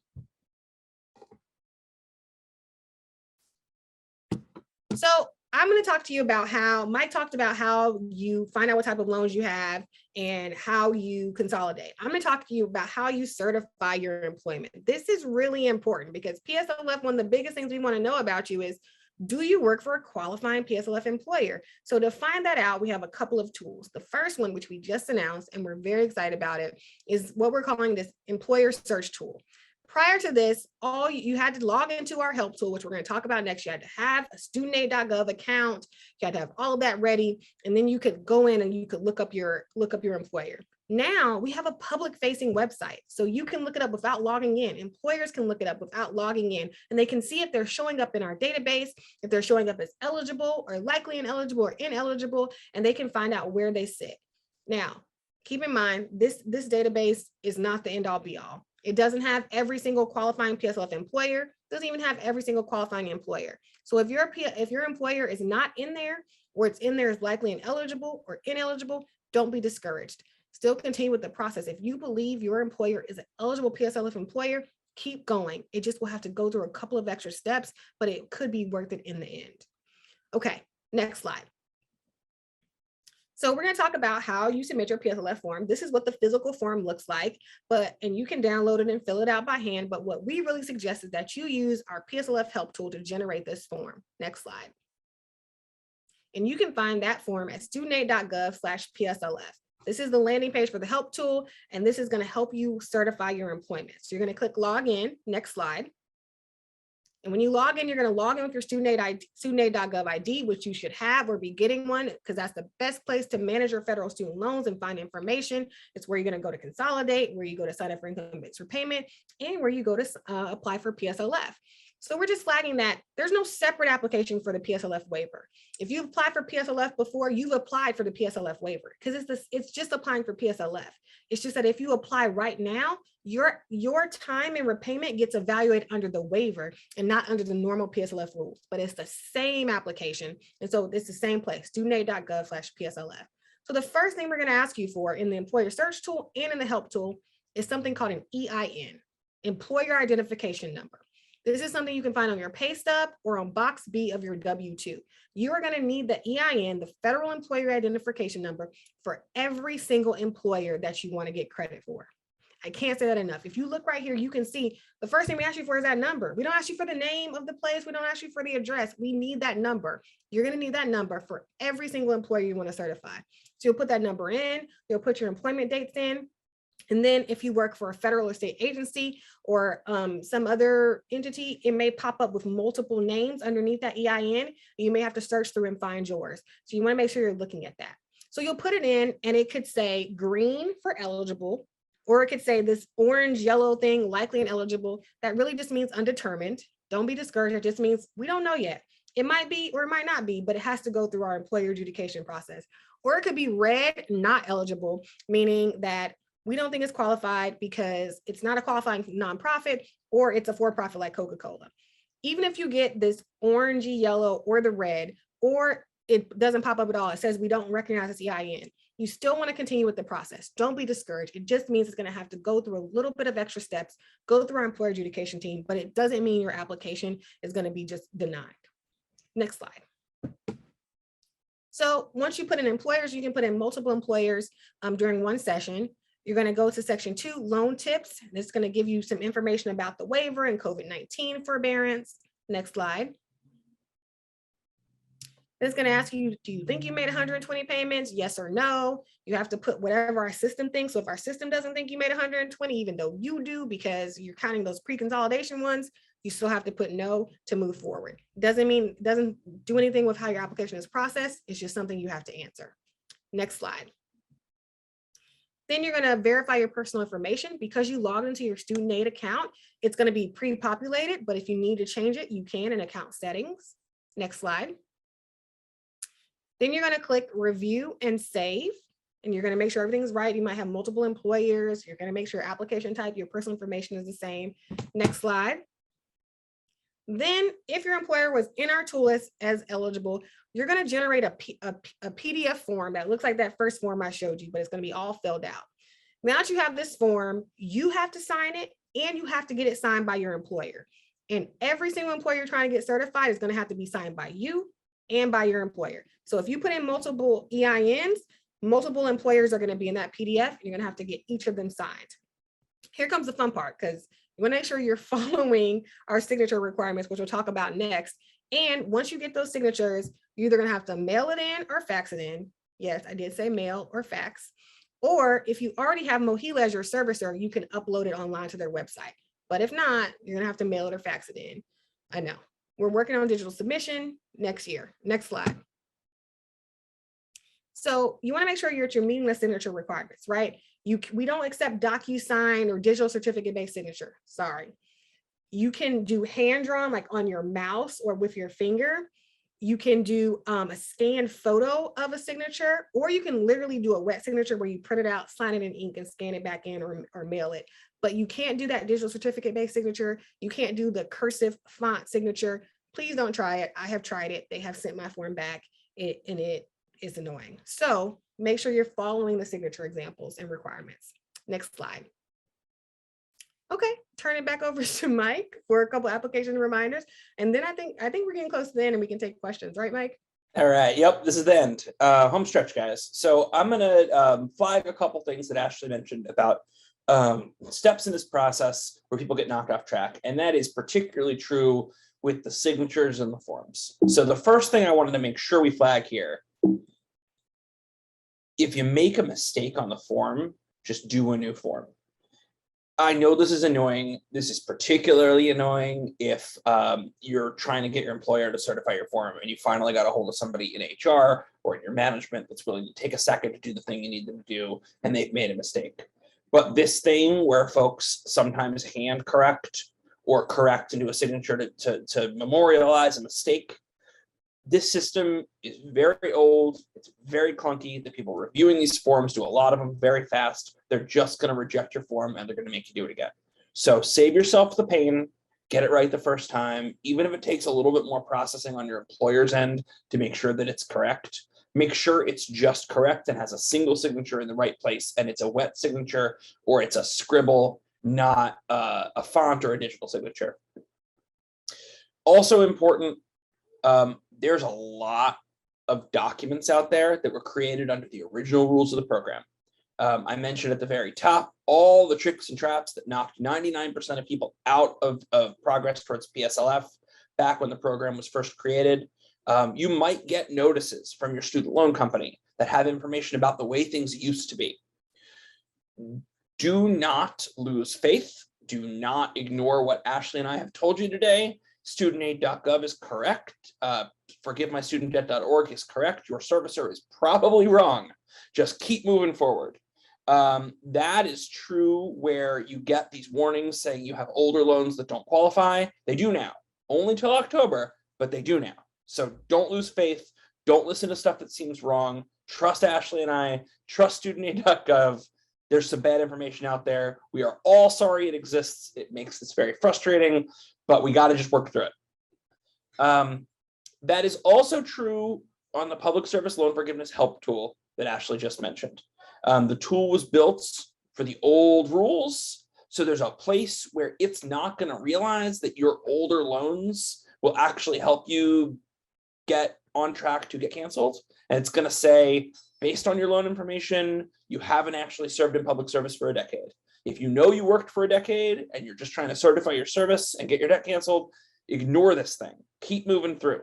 So I'm going to talk to you about how Mike talked about how you find out what type of loans you have and how you consolidate. I'm going to talk to you about how you certify your employment. This is really important because PSLF, one of the biggest things we want to know about you is, do you work for a qualifying PSLF employer? So to find that out, we have a couple of tools. The first one, which we just announced, and we're very excited about it, is what we're calling this employer search tool. Prior to this, all you had to log into our help tool, which we're going to talk about next. You had to have a studentaid.gov account. You had to have all of that ready, and then you could go in and you could look up your employer. Now we have a public-facing website, so you can look it up without logging in. Employers can look it up without logging in, and they can see if they're showing up in our database, if they're showing up as eligible or likely ineligible or ineligible, and they can find out where they sit. Now, keep in mind, this database is not the end-all be-all. It doesn't have every single qualifying PSLF employer, doesn't even have every single qualifying employer. So if your employer is not in there, or it's in there as likely ineligible or ineligible, don't be discouraged. Still continue with the process. If you believe your employer is an eligible PSLF employer, keep going. It just will have to go through a couple of extra steps, but it could be worth it in the end. Okay, next slide. So we're going to talk about how you submit your PSLF form. This is what the physical form looks like, and you can download it and fill it out by hand. But what we really suggest is that you use our PSLF help tool to generate this form. Next slide. And you can find that form at studentaid.gov/PSLF. This is the landing page for the help tool, and this is going to help you certify your employment. So you're going to click log in. Next slide. And when you log in, you're going to log in with your studentaid.gov ID, which you should have or be getting one, because that's the best place to manage your federal student loans and find information. It's where you're going to go to consolidate, where you go to sign up for income-based repayment, and where you go to apply for PSLF. So we're just flagging that there's no separate application for the PSLF waiver. If you've applied for PSLF before, you've applied for the PSLF waiver, because it's just applying for PSLF. It's just that if you apply right now, your time and repayment gets evaluated under the waiver and not under the normal PSLF rules, but it's the same application. And so it's the same place, studentaid.gov/PSLF. So the first thing we're going to ask you for in the employer search tool and in the help tool is something called an EIN, employer identification number. This is something you can find on your pay stub or on box B of your W-2. You are going to need the EIN, the federal employer identification number, for every single employer that you want to get credit for. I can't say that enough. If you look right here, you can see the first thing we ask you for is that number. We don't ask you for the name of the place. We don't ask you for the address. We need that number. You're going to need that number for every single employer you want to certify. So you'll put that number in, you'll put your employment dates in. And then if you work for a federal or state agency or some other entity, it may pop up with multiple names underneath that EIN. You may have to search through and find yours. So you want to make sure you're looking at that. So you'll put it in and it could say green for eligible, or it could say this orange yellow thing, likely ineligible. That really just means undetermined. Don't be discouraged. It just means we don't know yet. It might be or it might not be, but it has to go through our employer adjudication process. Or it could be red, not eligible, meaning that we don't think it's qualified because it's not a qualifying nonprofit or it's a for-profit like Coca-Cola. Even if you get this orangey yellow or the red, or it doesn't pop up at all, it says we don't recognize this EIN, you still want to continue with the process. Don't be discouraged. It just means it's going to have to go through a little bit of extra steps, go through our employer adjudication team, but it doesn't mean your application is going to be just denied. Next slide. So once you put in employers, you can put in multiple employers during one session. You're going to go to section 2, loan tips. It's going to give you some information about the waiver and COVID-19 forbearance. Next slide. It's going to ask you, do you think you made 120 payments? Yes or no. You have to put whatever our system thinks. So if our system doesn't think you made 120, even though you do, because you're counting those pre-consolidation ones, you still have to put no to move forward. Doesn't do anything with how your application is processed. It's just something you have to answer. Next slide. Then you're going to verify your personal information. Because you logged into your student aid account, it's going to be pre-populated, but if you need to change it, you can in account settings. Next slide. Then you're going to click review and save, and you're going to make sure everything's right. You might have multiple employers. You're going to make sure application type, your personal information is the same. Next slide. Then if your employer was in our tool list as eligible, you're going to generate a PDF form that looks like that first form I showed you, but it's going to be all filled out. Now that you have this form, you have to sign it and you have to get it signed by your employer. And every single employer you're trying to get certified is going to have to be signed by you and by your employer. So if you put in multiple EINs, multiple employers are going to be in that PDF. You're going to have to get each of them signed. Here comes the fun part, because you want to make sure you're following our signature requirements, which we'll talk about next. And once you get those signatures, you're either going to have to mail it in or fax it in. Yes, I did say mail or fax. Or if you already have MOHELA as your servicer, you can upload it online to their website. But if not, you're going to have to mail it or fax it in. I know. We're working on digital submission next year. Next slide. So you want to make sure you're meeting the signature requirements, right? We don't accept DocuSign or digital certificate-based signature. Sorry. You can do hand-drawn, like on your mouse or with your finger. You can do a scanned photo of a signature, or you can literally do a wet signature where you print it out, sign it in ink, and scan it back in or mail it. But you can't do that digital certificate-based signature. You can't do the cursive font signature. Please don't try it. I have tried it. They have sent my form back, and it is annoying. So make sure you're following the signature examples and requirements. Next slide. Okay, turn it back over to Mike for a couple application reminders. And then I think we're getting close to the end and we can take questions, right, Mike? All right. Yep. This is the end. Home stretch, guys. So I'm going to flag a couple things that Ashley mentioned about steps in this process where people get knocked off track. And that is particularly true with the signatures and the forms. So the first thing I wanted to make sure we flag here, if you make a mistake on the form, just do a new form. I know this is annoying. This is particularly annoying if you're trying to get your employer to certify your form and you finally got a hold of somebody in HR or in your management that's willing to take a second to do the thing you need them to do, and they've made a mistake. But this thing where folks sometimes hand correct or correct into a signature to memorialize a mistake, this system is very old. It's very clunky. The people reviewing these forms do a lot of them very fast. They're just going to reject your form and they're going to make you do it again. So save yourself the pain, get it right the first time, even if it takes a little bit more processing on your employer's end to make sure that it's correct. Make sure it's just correct and has a single signature in the right place, and it's a wet signature or it's a scribble, not a font or a digital signature. Also important, there's a lot of documents out there that were created under the original rules of the program. I mentioned at the very top, all the tricks and traps that knocked 99% of people out of progress towards PSLF back when the program was first created. You might get notices from your student loan company that have information about the way things used to be. Do not lose faith. Do not ignore what Ashley and I have told you today. Studentaid.gov is correct. ForgiveMyStudentDebt.org is correct. Your servicer is probably wrong. Just keep moving forward. That is true where you get these warnings saying you have older loans that don't qualify. They do now, only till October, but they do now. So don't lose faith. Don't listen to stuff that seems wrong. Trust Ashley and I, trust studentaid.gov. There's some bad information out there. We are all sorry it exists. It makes this very frustrating, but we got to just work through it. That is also true on the public service loan forgiveness help tool that Ashley just mentioned. The tool was built for the old rules. So there's a place where it's not going to realize that your older loans will actually help you get on track to get canceled. And it's going to say, based on your loan information, you haven't actually served in public service for a decade. If you know you worked for a decade and you're just trying to certify your service and get your debt canceled, ignore this thing. Keep moving through.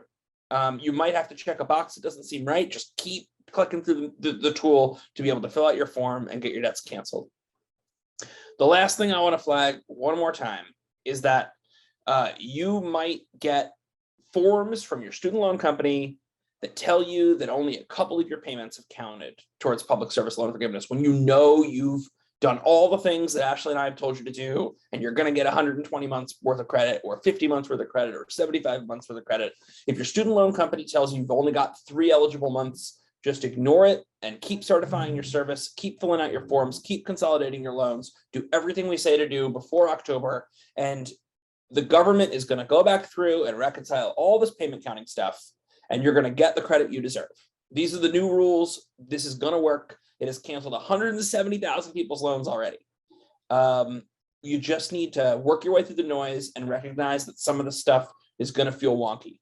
You might have to check a box that doesn't seem right. Just keep clicking through the tool to be able to fill out your form and get your debts canceled. The last thing I want to flag one more time is that you might get forms from your student loan company that tell you that only a couple of your payments have counted towards public service loan forgiveness, when you know you've done all the things that Ashley and I have told you to do, and you're going to get 120 months worth of credit, or 50 months worth of credit, or 75 months worth of credit. If your student loan company tells you you've only got 3 eligible months, just ignore it and keep certifying your service, keep filling out your forms, keep consolidating your loans, do everything we say to do before October. And the government is going to go back through and reconcile all this payment counting stuff, and you're going to get the credit you deserve. These are the new rules. This is going to work. It has canceled 170,000 people's loans already. You just need to work your way through the noise and recognize that some of the stuff is going to feel wonky.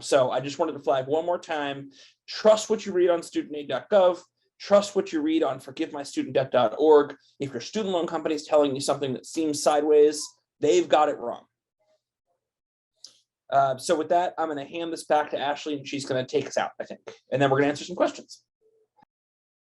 So I just wanted to flag one more time. Trust what you read on studentaid.gov. Trust what you read on forgivemystudentdebt.org. If your student loan company is telling you something that seems sideways, they've got it wrong. So with that, I'm going to hand this back to Ashley, and she's going to take us out, I think. And then we're going to answer some questions.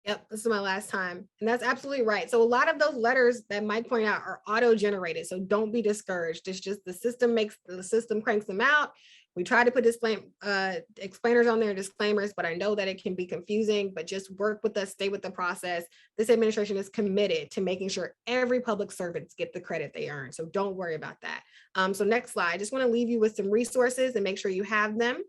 Yep, this is my last time. And that's absolutely right. So a lot of those letters that Mike pointed out are auto-generated. So don't be discouraged. It's just the system cranks them out. We try to put explainers on there, disclaimers, but I know that it can be confusing, but just work with us, stay with the process. This administration is committed to making sure every public servant gets the credit they earn. So don't worry about that. So next slide, I just want to leave you with some resources and make sure you have them.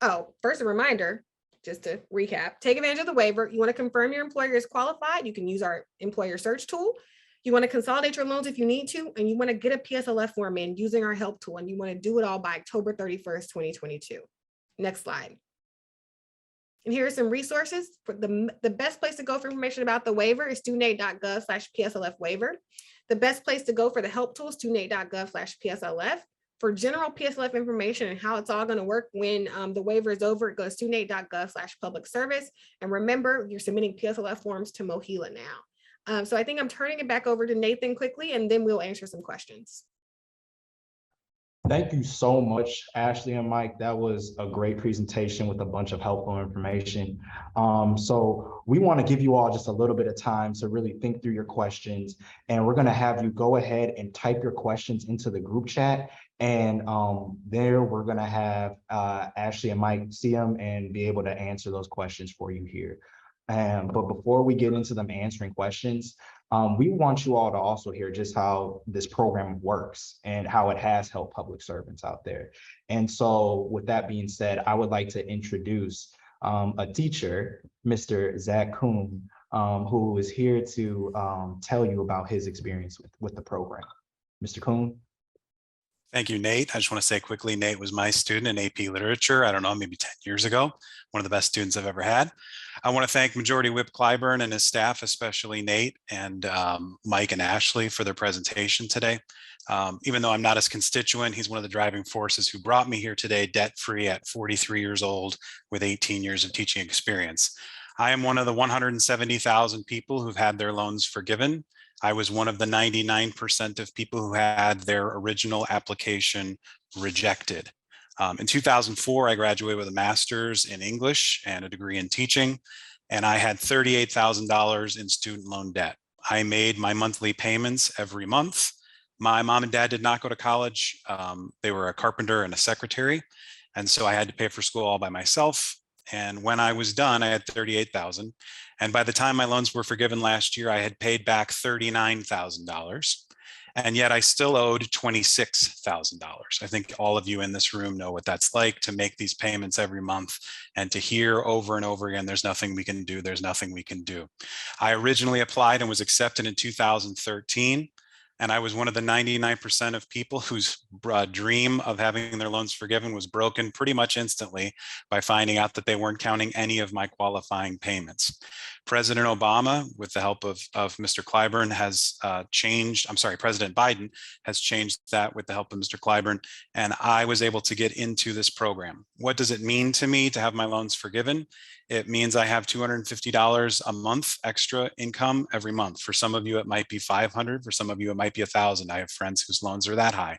Oh, first a reminder, just to recap, take advantage of the waiver. You want to confirm your employer is qualified. You can use our employer search tool. You want to consolidate your loans if you need to, and you want to get a PSLF form in using our help tool, and you want to do it all by October 31st, 2022. Next slide. And here are some resources. For the best place to go for information about the waiver is studentaid.gov/PSLF waiver. The best place to go for the help tool is studentaid.gov/PSLF. For general PSLF information and how it's all going to work when the waiver is over, it goes to studentaid.gov/public service. And remember, you're submitting PSLF forms to MOHELA now. So I think I'm turning it back over to Nathan quickly, and then we'll answer some questions. Thank you so much, Ashley and Mike. That was a great presentation with a bunch of helpful information. So we want to give you all just a little bit of time to really think through your questions, and we're going to have you go ahead and type your questions into the group chat. And there we're going to have Ashley and Mike see them and be able to answer those questions for you here. But before we get into them answering questions, we want you all to also hear just how this program works and how it has helped public servants out there. And so with that being said, I would like to introduce a teacher, Mr. Zach Kuhn, who is here to tell you about his experience with the program. Mr. Kuhn. Thank you, Nate. I just want to say quickly, Nate was my student in AP Literature, I don't know, maybe 10 years ago, one of the best students I've ever had. I want to thank Majority Whip Clyburn and his staff, especially Nate and Mike and Ashley for their presentation today. Even though I'm not his constituent, he's one of the driving forces who brought me here today debt-free at 43 years old with 18 years of teaching experience. I am one of the 170,000 people who've had their loans forgiven. I was one of the 99% of people who had their original application rejected. In 2004, I graduated with a master's in English and a degree in teaching, and I had $38,000 in student loan debt. I made my monthly payments every month. My mom and dad did not go to college. They were a carpenter and a secretary, and so I had to pay for school all by myself. And when I was done, I had $38,000. And by the time my loans were forgiven last year, I had paid back $39,000. And yet I still owed $26,000. I think all of you in this room know what that's like, to make these payments every month and to hear over and over again, there's nothing we can do, there's nothing we can do. I originally applied and was accepted in 2013. And I was one of the 99% of people whose dream of having their loans forgiven was broken pretty much instantly by finding out that they weren't counting any of my qualifying payments. President Obama, with the help of Mr. Clyburn, has President Biden has changed that with the help of Mr. Clyburn, and I was able to get into this program. What does it mean to me to have my loans forgiven? It means I have $250 a month extra income every month. For some of you, it might be $500. For some of you, it might be $1,000. I have friends whose loans are that high.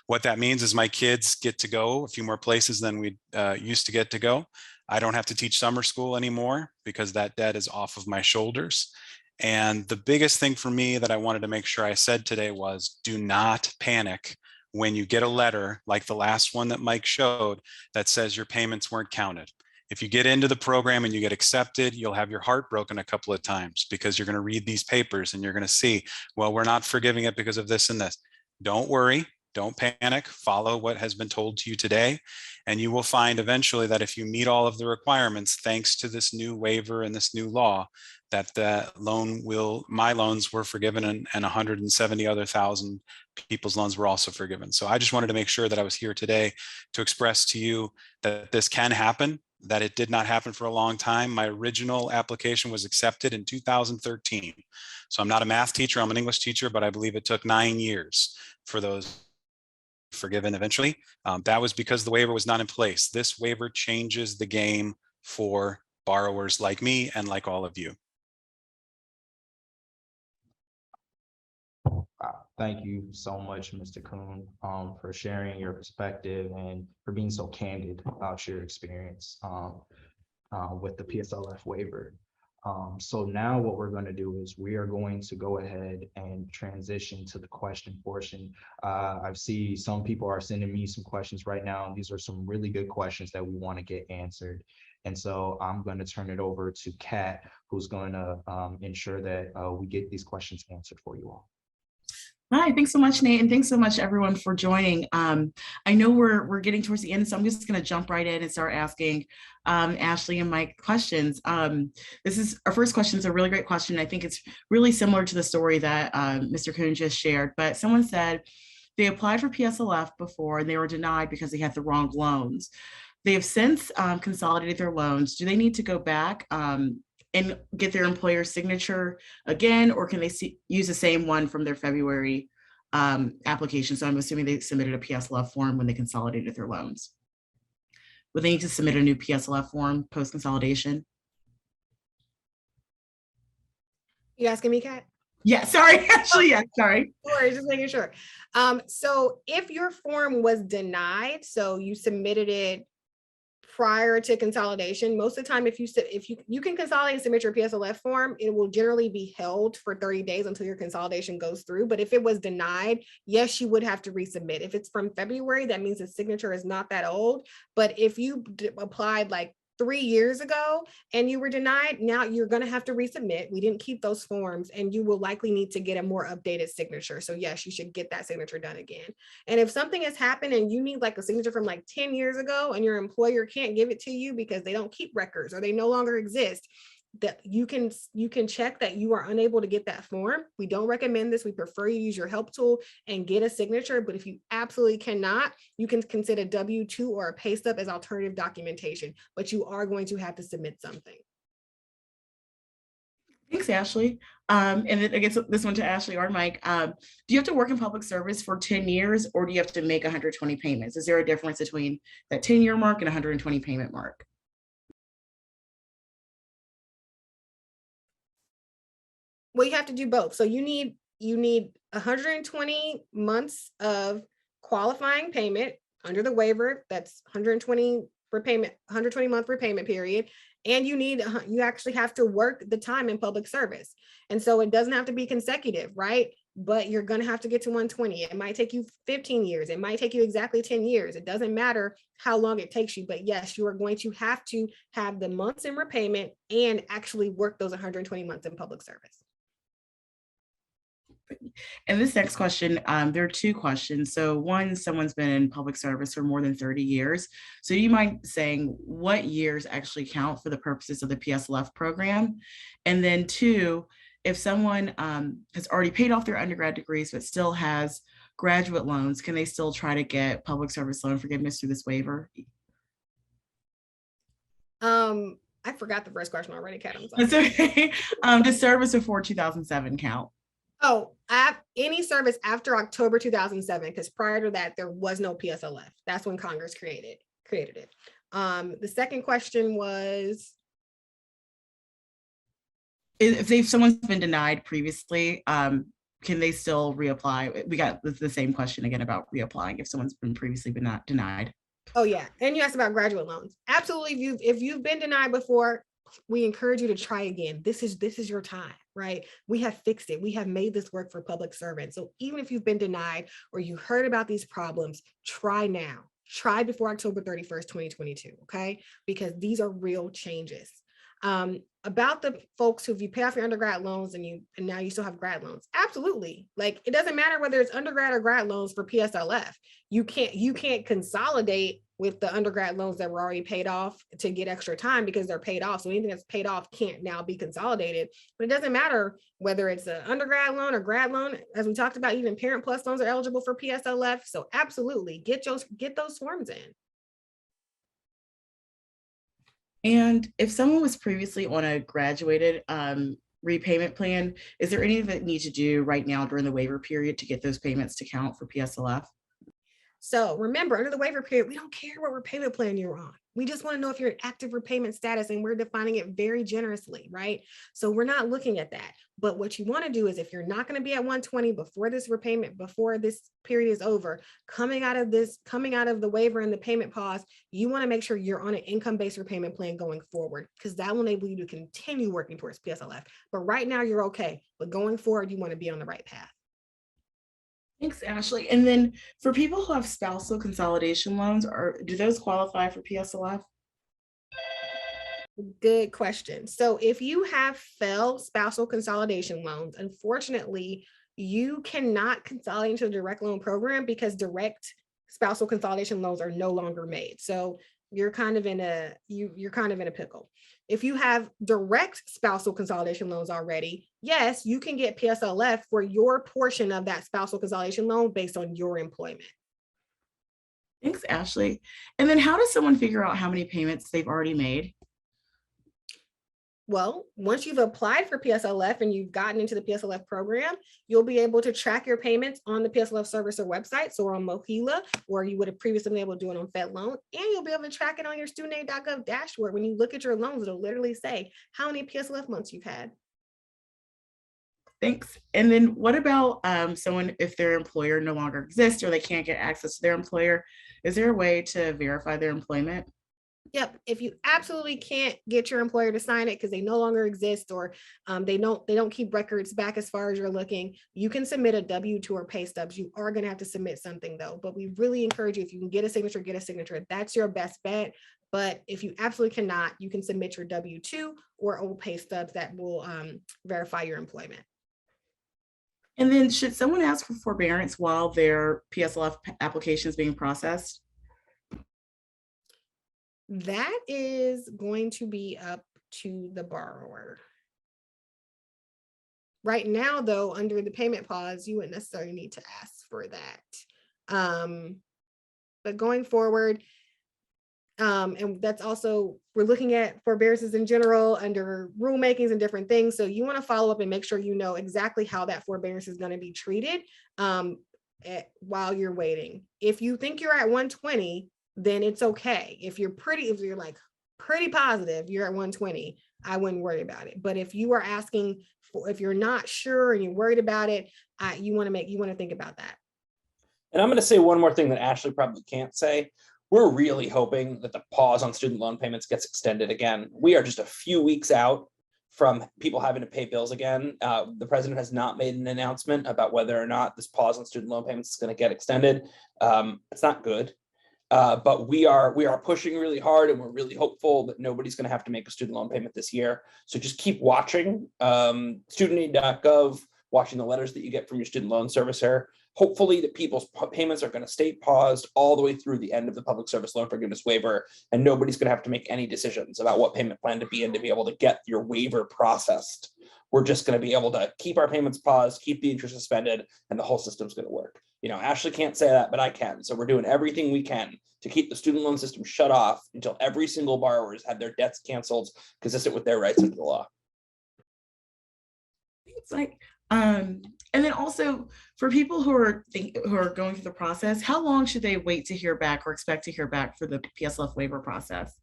What that means is my kids get to go a few more places than we used to get to go. I don't have to teach summer school anymore because that debt is off of my shoulders. And the biggest thing for me that I wanted to make sure I said today was, do not panic when you get a letter like the last one that Mike showed that says your payments weren't counted. If you get into the program and you get accepted, you'll have your heart broken a couple of times because you're going to read these papers and you're going to see, well, we're not forgiving it because of this and this. Don't worry. Don't panic. Follow what has been told to you today. And you will find eventually that if you meet all of the requirements, thanks to this new waiver and this new law, that my loans were forgiven and 170 other thousand people's loans were also forgiven. So I just wanted to make sure that I was here today to express to you that this can happen, that it did not happen for a long time. My original application was accepted in 2013. So I'm not a math teacher, I'm an English teacher, but I believe it took 9 years for those forgiven eventually. That was because the waiver was not in place. This waiver changes the game for borrowers like me and like all of you. Thank you so much, Mr. Kuhn, for sharing your perspective and for being so candid about your experience with the PSLF waiver. So now what we're going to do is we are going to go ahead and transition to the question portion. I see some people are sending me some questions right now, and these are some really good questions that we want to get answered. And so I'm going to turn it over to Kat, who's going to ensure that we get these questions answered for you all. Hi, thanks so much, Nate, and thanks so much, everyone, for joining. I know we're getting towards the end, so I'm just going to jump right in and start asking Ashley and Mike questions. This is our first question. Is a really great question. I think it's really similar to the story that Mr. Kuhn just shared. But someone said they applied for PSLF before and they were denied because they had the wrong loans. They have since consolidated their loans. Do they need to go back and get their employer's signature again, or can they use the same one from their February application? So I'm assuming they submitted a PSLF form when they consolidated their loans. Would they need to submit a new PSLF form post-consolidation? You asking me, Kat? Yeah, sorry, actually, yeah, sorry. Sorry, just making sure. So if your form was denied, so you submitted it prior to consolidation, most of the time, if you can consolidate and submit your PSLF form, it will generally be held for 30 days until your consolidation goes through. But if it was denied, yes, you would have to resubmit. If it's from February, that means the signature is not that old. But if you applied like 3 years ago and you were denied, now you're going to have to resubmit. We didn't keep those forms, and you will likely need to get a more updated signature. So yes, you should get that signature done again. And if something has happened and you need like a signature from like 10 years ago and your employer can't give it to you because they don't keep records or they no longer exist, that you can check that you are unable to get that form. We don't recommend this. We prefer you use your help tool and get a signature. But if you absolutely cannot, you can consider W-2 or a pay stub as alternative documentation, but you are going to have to submit something. Thanks, Ashley. And then I guess this one to Ashley or Mike. Do you have to work in public service for 10 years or do you have to make 120 payments? Is there a difference between that 10-year mark and 120 payment mark? Well, you have to do both. So you need 120 months of qualifying payment under the waiver. That's 120 month repayment period. And you actually have to work the time in public service. And so it doesn't have to be consecutive, right? But you're going to have to get to 120. It might take you 15 years. It might take you exactly 10 years. It doesn't matter how long it takes you, but yes, you are going to have the months in repayment and actually work those 120 months in public service. And this next question, there are two questions. So one, someone's been in public service for more than 30 years. So do you mind saying what years actually count for the purposes of the PSLF program? And then two, if someone has already paid off their undergrad degrees but still has graduate loans, can they still try to get public service loan forgiveness through this waiver? I forgot the first question already, Kat. I'm sorry. That's okay. Does service before 2007 count? Oh, any service after October 2007, because prior to that, there was no PSLF. That's when Congress created it. The second question was, if someone's been denied previously, can they still reapply? We got the same question again about reapplying if someone's been previously been not denied. oh yeah, and you asked about graduate loans. Absolutely, if you've been denied before, we encourage you to try again. This is your time, right? We have fixed it. We have made this work for public servants. So even if you've been denied or you heard about these problems, try now. Try before October 31st, 2022, okay? Because these are real changes. About the folks who, if you pay off your undergrad loans and now you still have grad loans, absolutely. Like, it doesn't matter whether it's undergrad or grad loans for PSLF. You can't consolidate with the undergrad loans that were already paid off to get extra time because they're paid off. So anything that's paid off can't now be consolidated. But it doesn't matter whether it's an undergrad loan or grad loan. As we talked about, even Parent Plus loans are eligible for PSLF. So absolutely, get those forms in. And if someone was previously on a graduated repayment plan, is there anything that need to do right now during the waiver period to get those payments to count for PSLF? So remember, under the waiver period, we don't care what repayment plan you're on. We just want to know if you're in active repayment status, and we're defining it very generously, right? So we're not looking at that. But what you want to do is, if you're not going to be at 120 before this period is over, coming out of the waiver and the payment pause, you want to make sure you're on an income-based repayment plan going forward, because that will enable you to continue working towards PSLF. But right now you're okay. But going forward, you want to be on the right path. Thanks, Ashley. And then for people who have spousal consolidation loans, do those qualify for PSLF? Good question. So if you have spousal consolidation loans, unfortunately, you cannot consolidate into the direct loan program because direct spousal consolidation loans are no longer made. So you're kind of in a pickle. If you have direct spousal consolidation loans already, yes, you can get PSLF for your portion of that spousal consolidation loan based on your employment. Thanks, Ashley. And then how does someone figure out how many payments they've already made? Well, once you've applied for PSLF and you've gotten into the PSLF program, you'll be able to track your payments on the PSLF servicer website, so on MOHELA, or you would have previously been able to do it on FedLoan, and you'll be able to track it on your studentaid.gov dashboard. When you look at your loans, it'll literally say how many PSLF months you've had. Thanks. And then what about someone, if their employer no longer exists or they can't get access to their employer, is there a way to verify their employment? Yep. If you absolutely can't get your employer to sign it because they no longer exist, or they don't keep records back as far as you're looking, you can submit a W-2 or pay stubs. You are going to have to submit something though, but we really encourage you, if you can get a signature, get a signature. That's your best bet. But if you absolutely cannot, you can submit your W-2 or old pay stubs that will verify your employment. And then should someone ask for forbearance while their PSLF application is being processed? That is going to be up to the borrower. Right now, though, under the payment pause, you wouldn't necessarily need to ask for that. But going forward, and that's also, we're looking at forbearances in general under rulemakings and different things. So you want to follow up and make sure you know exactly how that forbearance is going to be treated while you're waiting. If you think you're at 120, then it's okay. If you're like pretty positive you're at 120, I wouldn't worry about it. But if you are asking for, if you're not sure and you're worried about it, you want to think about that. And I'm going to say one more thing that Ashley probably can't say. We're really hoping that the pause on student loan payments gets extended again. We are just a few weeks out from people having to pay bills again. The president has not made an announcement about whether or not this pause on student loan payments is going to get extended. It's not good. But we are pushing really hard, and we're really hopeful that nobody's going to have to make a student loan payment this year. So just keep watching studentaid.gov. watching the letters that you get from your student loan servicer. Hopefully that people's payments are going to stay paused all the way through the end of the public service loan forgiveness waiver, and nobody's going to have to make any decisions about what payment plan to be in to be able to get your waiver processed. We're just going to be able to keep our payments paused, keep the interest suspended, and the whole system's going to work. You know, Ashley can't say that, but I can. So we're doing everything we can to keep the student loan system shut off until every single borrower has had their debts canceled consistent with their rights under the law. It's like, and then also for people who are going through the process, how long should they wait to hear back or expect to hear back for the PSLF waiver process?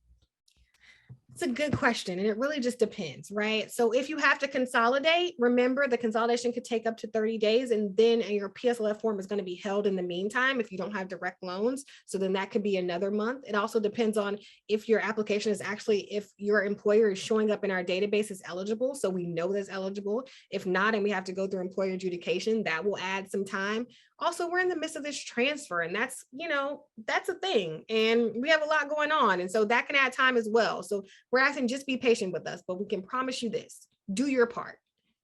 It's a good question, and it really just depends, right? So if you have to consolidate, remember the consolidation could take up to 30 days, and then your PSLF form is going to be held in the meantime if you don't have direct loans. So then that could be another month. It also depends on if your application is actually, if your employer is showing up in our database as eligible, so we know that's eligible. If not, and we have to go through employer adjudication, that will add some time. Also, we're in the midst of this transfer, and that's, you know, that's a thing, and we have a lot going on, and so that can add time as well. So we're asking just be patient with us, but we can promise you this: do your part.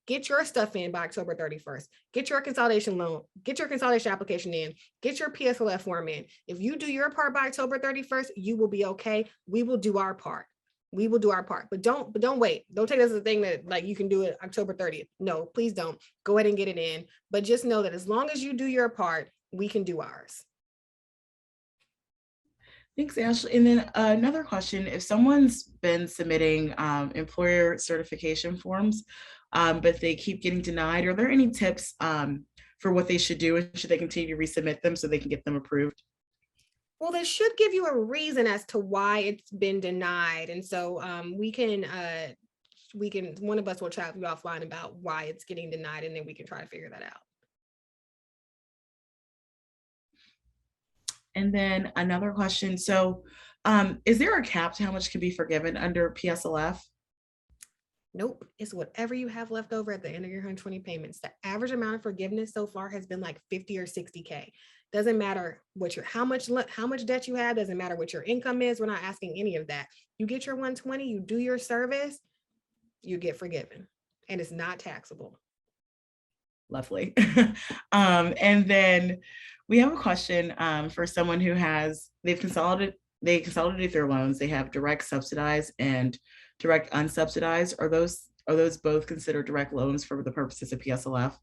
Get your stuff in by October 31st. Get your consolidation loan, get your consolidation application in, get your PSLF form in. If you do your part by October 31st, you will be okay. We will do our part. We will do our part, but don't wait. Don't take this as a thing that like you can do it October 30th. No, please don't. Go ahead and get it in. But just know that as long as you do your part, we can do ours. Thanks, Ashley. And then another question: if someone's been submitting employer certification forms, but they keep getting denied, are there any tips for what they should do, and should they continue to resubmit them so they can get them approved? Well, they should give you a reason as to why it's been denied. And so we can, one of us will chat with you offline about why it's getting denied, and then we can try to figure that out. And then another question. So is there a cap to how much can be forgiven under PSLF? Nope, it's whatever you have left over at the end of your 120 payments. The average amount of forgiveness so far has been like 50 or 60K. Doesn't matter what how much debt you have, doesn't matter what your income is. We're not asking any of that. You get your 120, you do your service, you get forgiven, and it's not taxable. Lovely. And then we have a question for someone who they consolidated their loans. They have direct subsidized and direct unsubsidized. Are those both considered direct loans for the purposes of PSLF?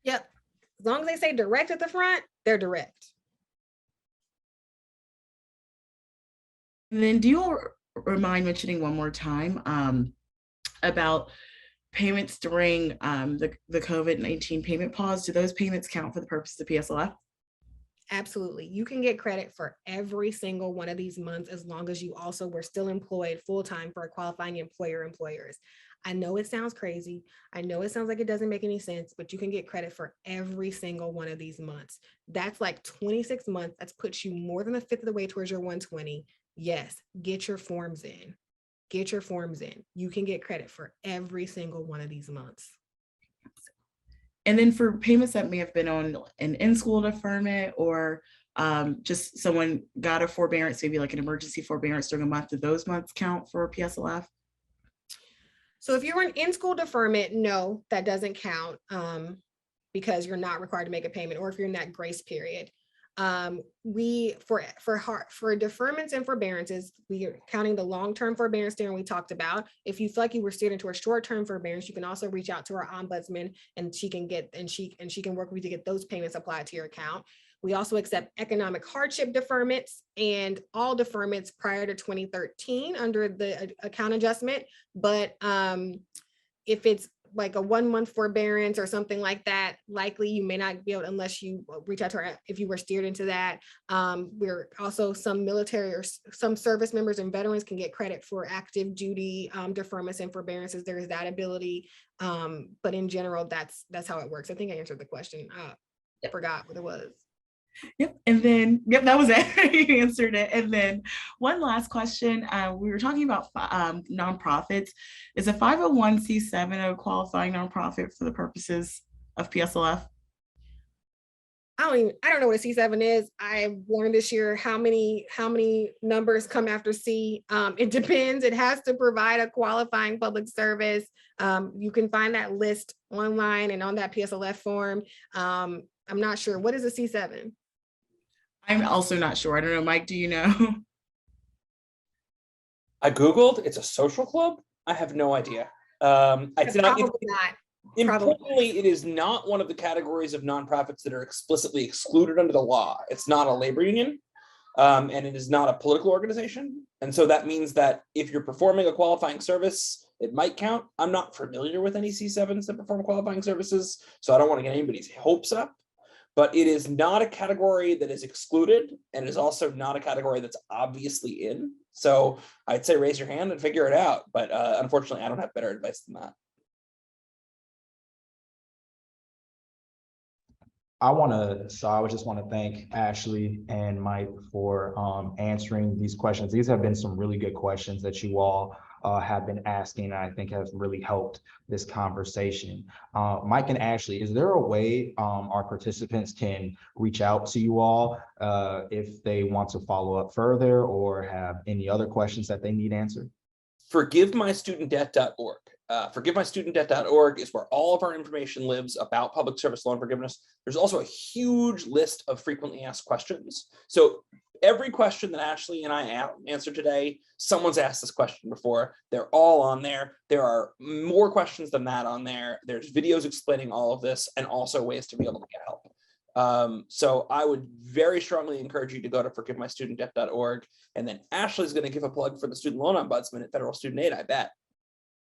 Yep. As long as they say direct at the front, they're direct. And then do you mind mentioning one more time about payments during the COVID-19 payment pause? Do those payments count for the purposes of PSLF? Absolutely. You can get credit for every single one of these months as long as you also were still employed full-time for a qualifying employers. I know it sounds crazy. I know it sounds like it doesn't make any sense, but you can get credit for every single one of these months. That's like 26 months. That's puts you more than a fifth of the way towards your 120. Yes, get your forms in. Get your forms in. You can get credit for every single one of these months. And then for payments that may have been on an in-school deferment, or just someone got a forbearance, maybe like an emergency forbearance during a month, do those months count for PSLF? So if you're an in-school deferment, no, that doesn't count because you're not required to make a payment, or if you're in that grace period. For deferments and forbearances, we are counting the long-term forbearance there, and we talked about. If you feel like you were steered into a short-term forbearance, you can also reach out to our ombudsman, and she can work with you to get those payments applied to your account. We also accept economic hardship deferments and all deferments prior to 2013 under the account adjustment. But if it's like a 1 month forbearance or something like that, likely you may not be able, unless you reach out to our, if you were steered into that. We're also, some military or some service members and veterans can get credit for active duty deferments and forbearances. There is that ability. But in general, that's how it works. I think I answered the question. I forgot what it was. Yep. And then, that was it. You answered it. And then one last question. We were talking about nonprofits. Is a 501c7 a qualifying nonprofit for the purposes of PSLF? I don't know what a C7 is. I learned this year how many numbers come after C. It depends. It has to provide a qualifying public service. You can find that list online and on that PSLF form. I'm not sure. What is a C7? I'm also not sure. I don't know. Mike, do you know? I Googled, it's a social club. I have no idea. It's not, Probably not. importantly, it is not one of the categories of nonprofits that are explicitly excluded under the law. It's not a labor union, and it is not a political organization. And so that means that if you're performing a qualifying service, it might count. I'm not familiar with any C7s that perform qualifying services, so I don't want to get anybody's hopes up. But it is not a category that is excluded, and is also not a category that's obviously in. So I'd say raise your hand and figure it out. But unfortunately, I don't have better advice than that. I would just want to thank Ashley and Mike for answering these questions. These have been some really good questions that you all have been asking, and I think have really helped this conversation. Mike and Ashley, is there a way our participants can reach out to you all if they want to follow up further or have any other questions that they need answered? ForgiveMyStudentDebt.org. ForgiveMyStudentDebt.org is where all of our information lives about public service loan forgiveness. There's also a huge list of frequently asked questions. So every question that Ashley and I answered today, someone's asked this question before. They're all on there. There are more questions than that on there. There's videos explaining all of this and also ways to be able to get help. So I would very strongly encourage you to go to ForgiveMyStudentDebt.org. And then Ashley's going to give a plug for the Student Loan Ombudsman at Federal Student Aid, I bet.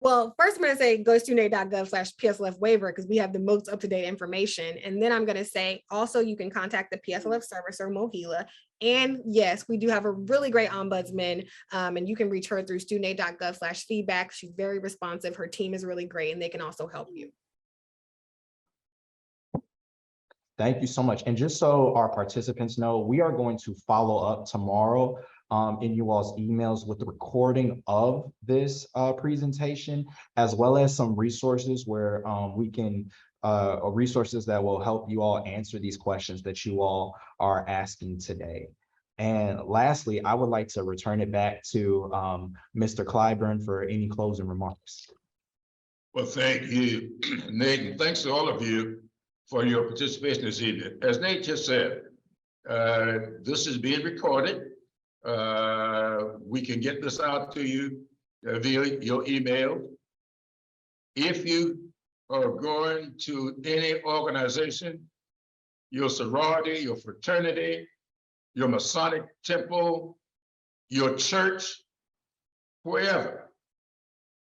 Well, first I'm going to say go to studentaid.gov/PSLF waiver because we have the most up-to-date information. And then I'm going to say also you can contact the PSLF servicer, Mohila. And yes, we do have a really great ombudsman, and you can reach her through studentaid.gov/feedback. She's very responsive. Her team is really great, and they can also help you. Thank you so much. And just so our participants know, we are going to follow up tomorrow in you all's emails with the recording of this presentation, as well as some resources where we can resources that will help you all answer these questions that you all are asking today. And lastly, I would like to return it back to Mr. Clyburn for any closing remarks. Well, thank you, Nate, and thanks to all of you for your participation this evening. As Nate just said, this is being recorded. We can get this out to you via your email. If you are going to any organization, your sorority, your fraternity, your Masonic temple, your church, wherever,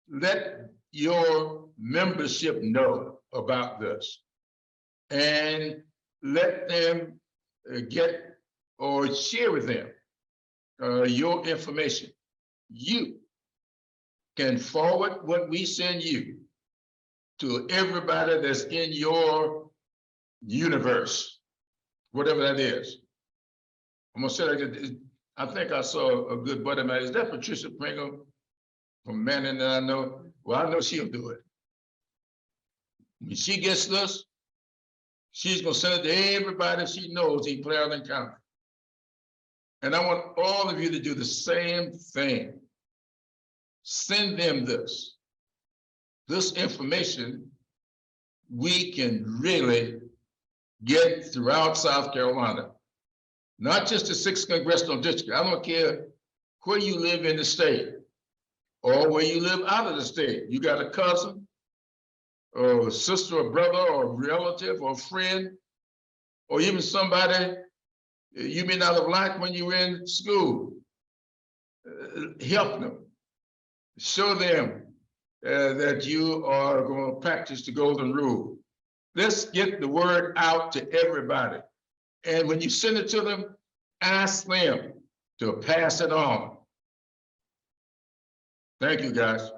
let your membership know about this and let them get or share with them your information. You can forward what we send you to everybody that's in your universe, whatever that is. I'm gonna say like, I think I saw a good buddy of mine. Is that Patricia Pringle from Manning that I know? Well, I know she'll do it. When she gets this, she's gonna send it to everybody she knows in Clarendon County. And I want all of you to do the same thing. Send them this. This information we can really get throughout South Carolina. Not just the 6th Congressional District. I don't care where you live in the state or where you live out of the state. You got a cousin or a sister or brother or relative or friend, or even somebody you may not have liked when you were in school. Help them. Show them that you are going to practice the golden rule. Let's get the word out to everybody. And when you send it to them, ask them to pass it on. Thank you, guys.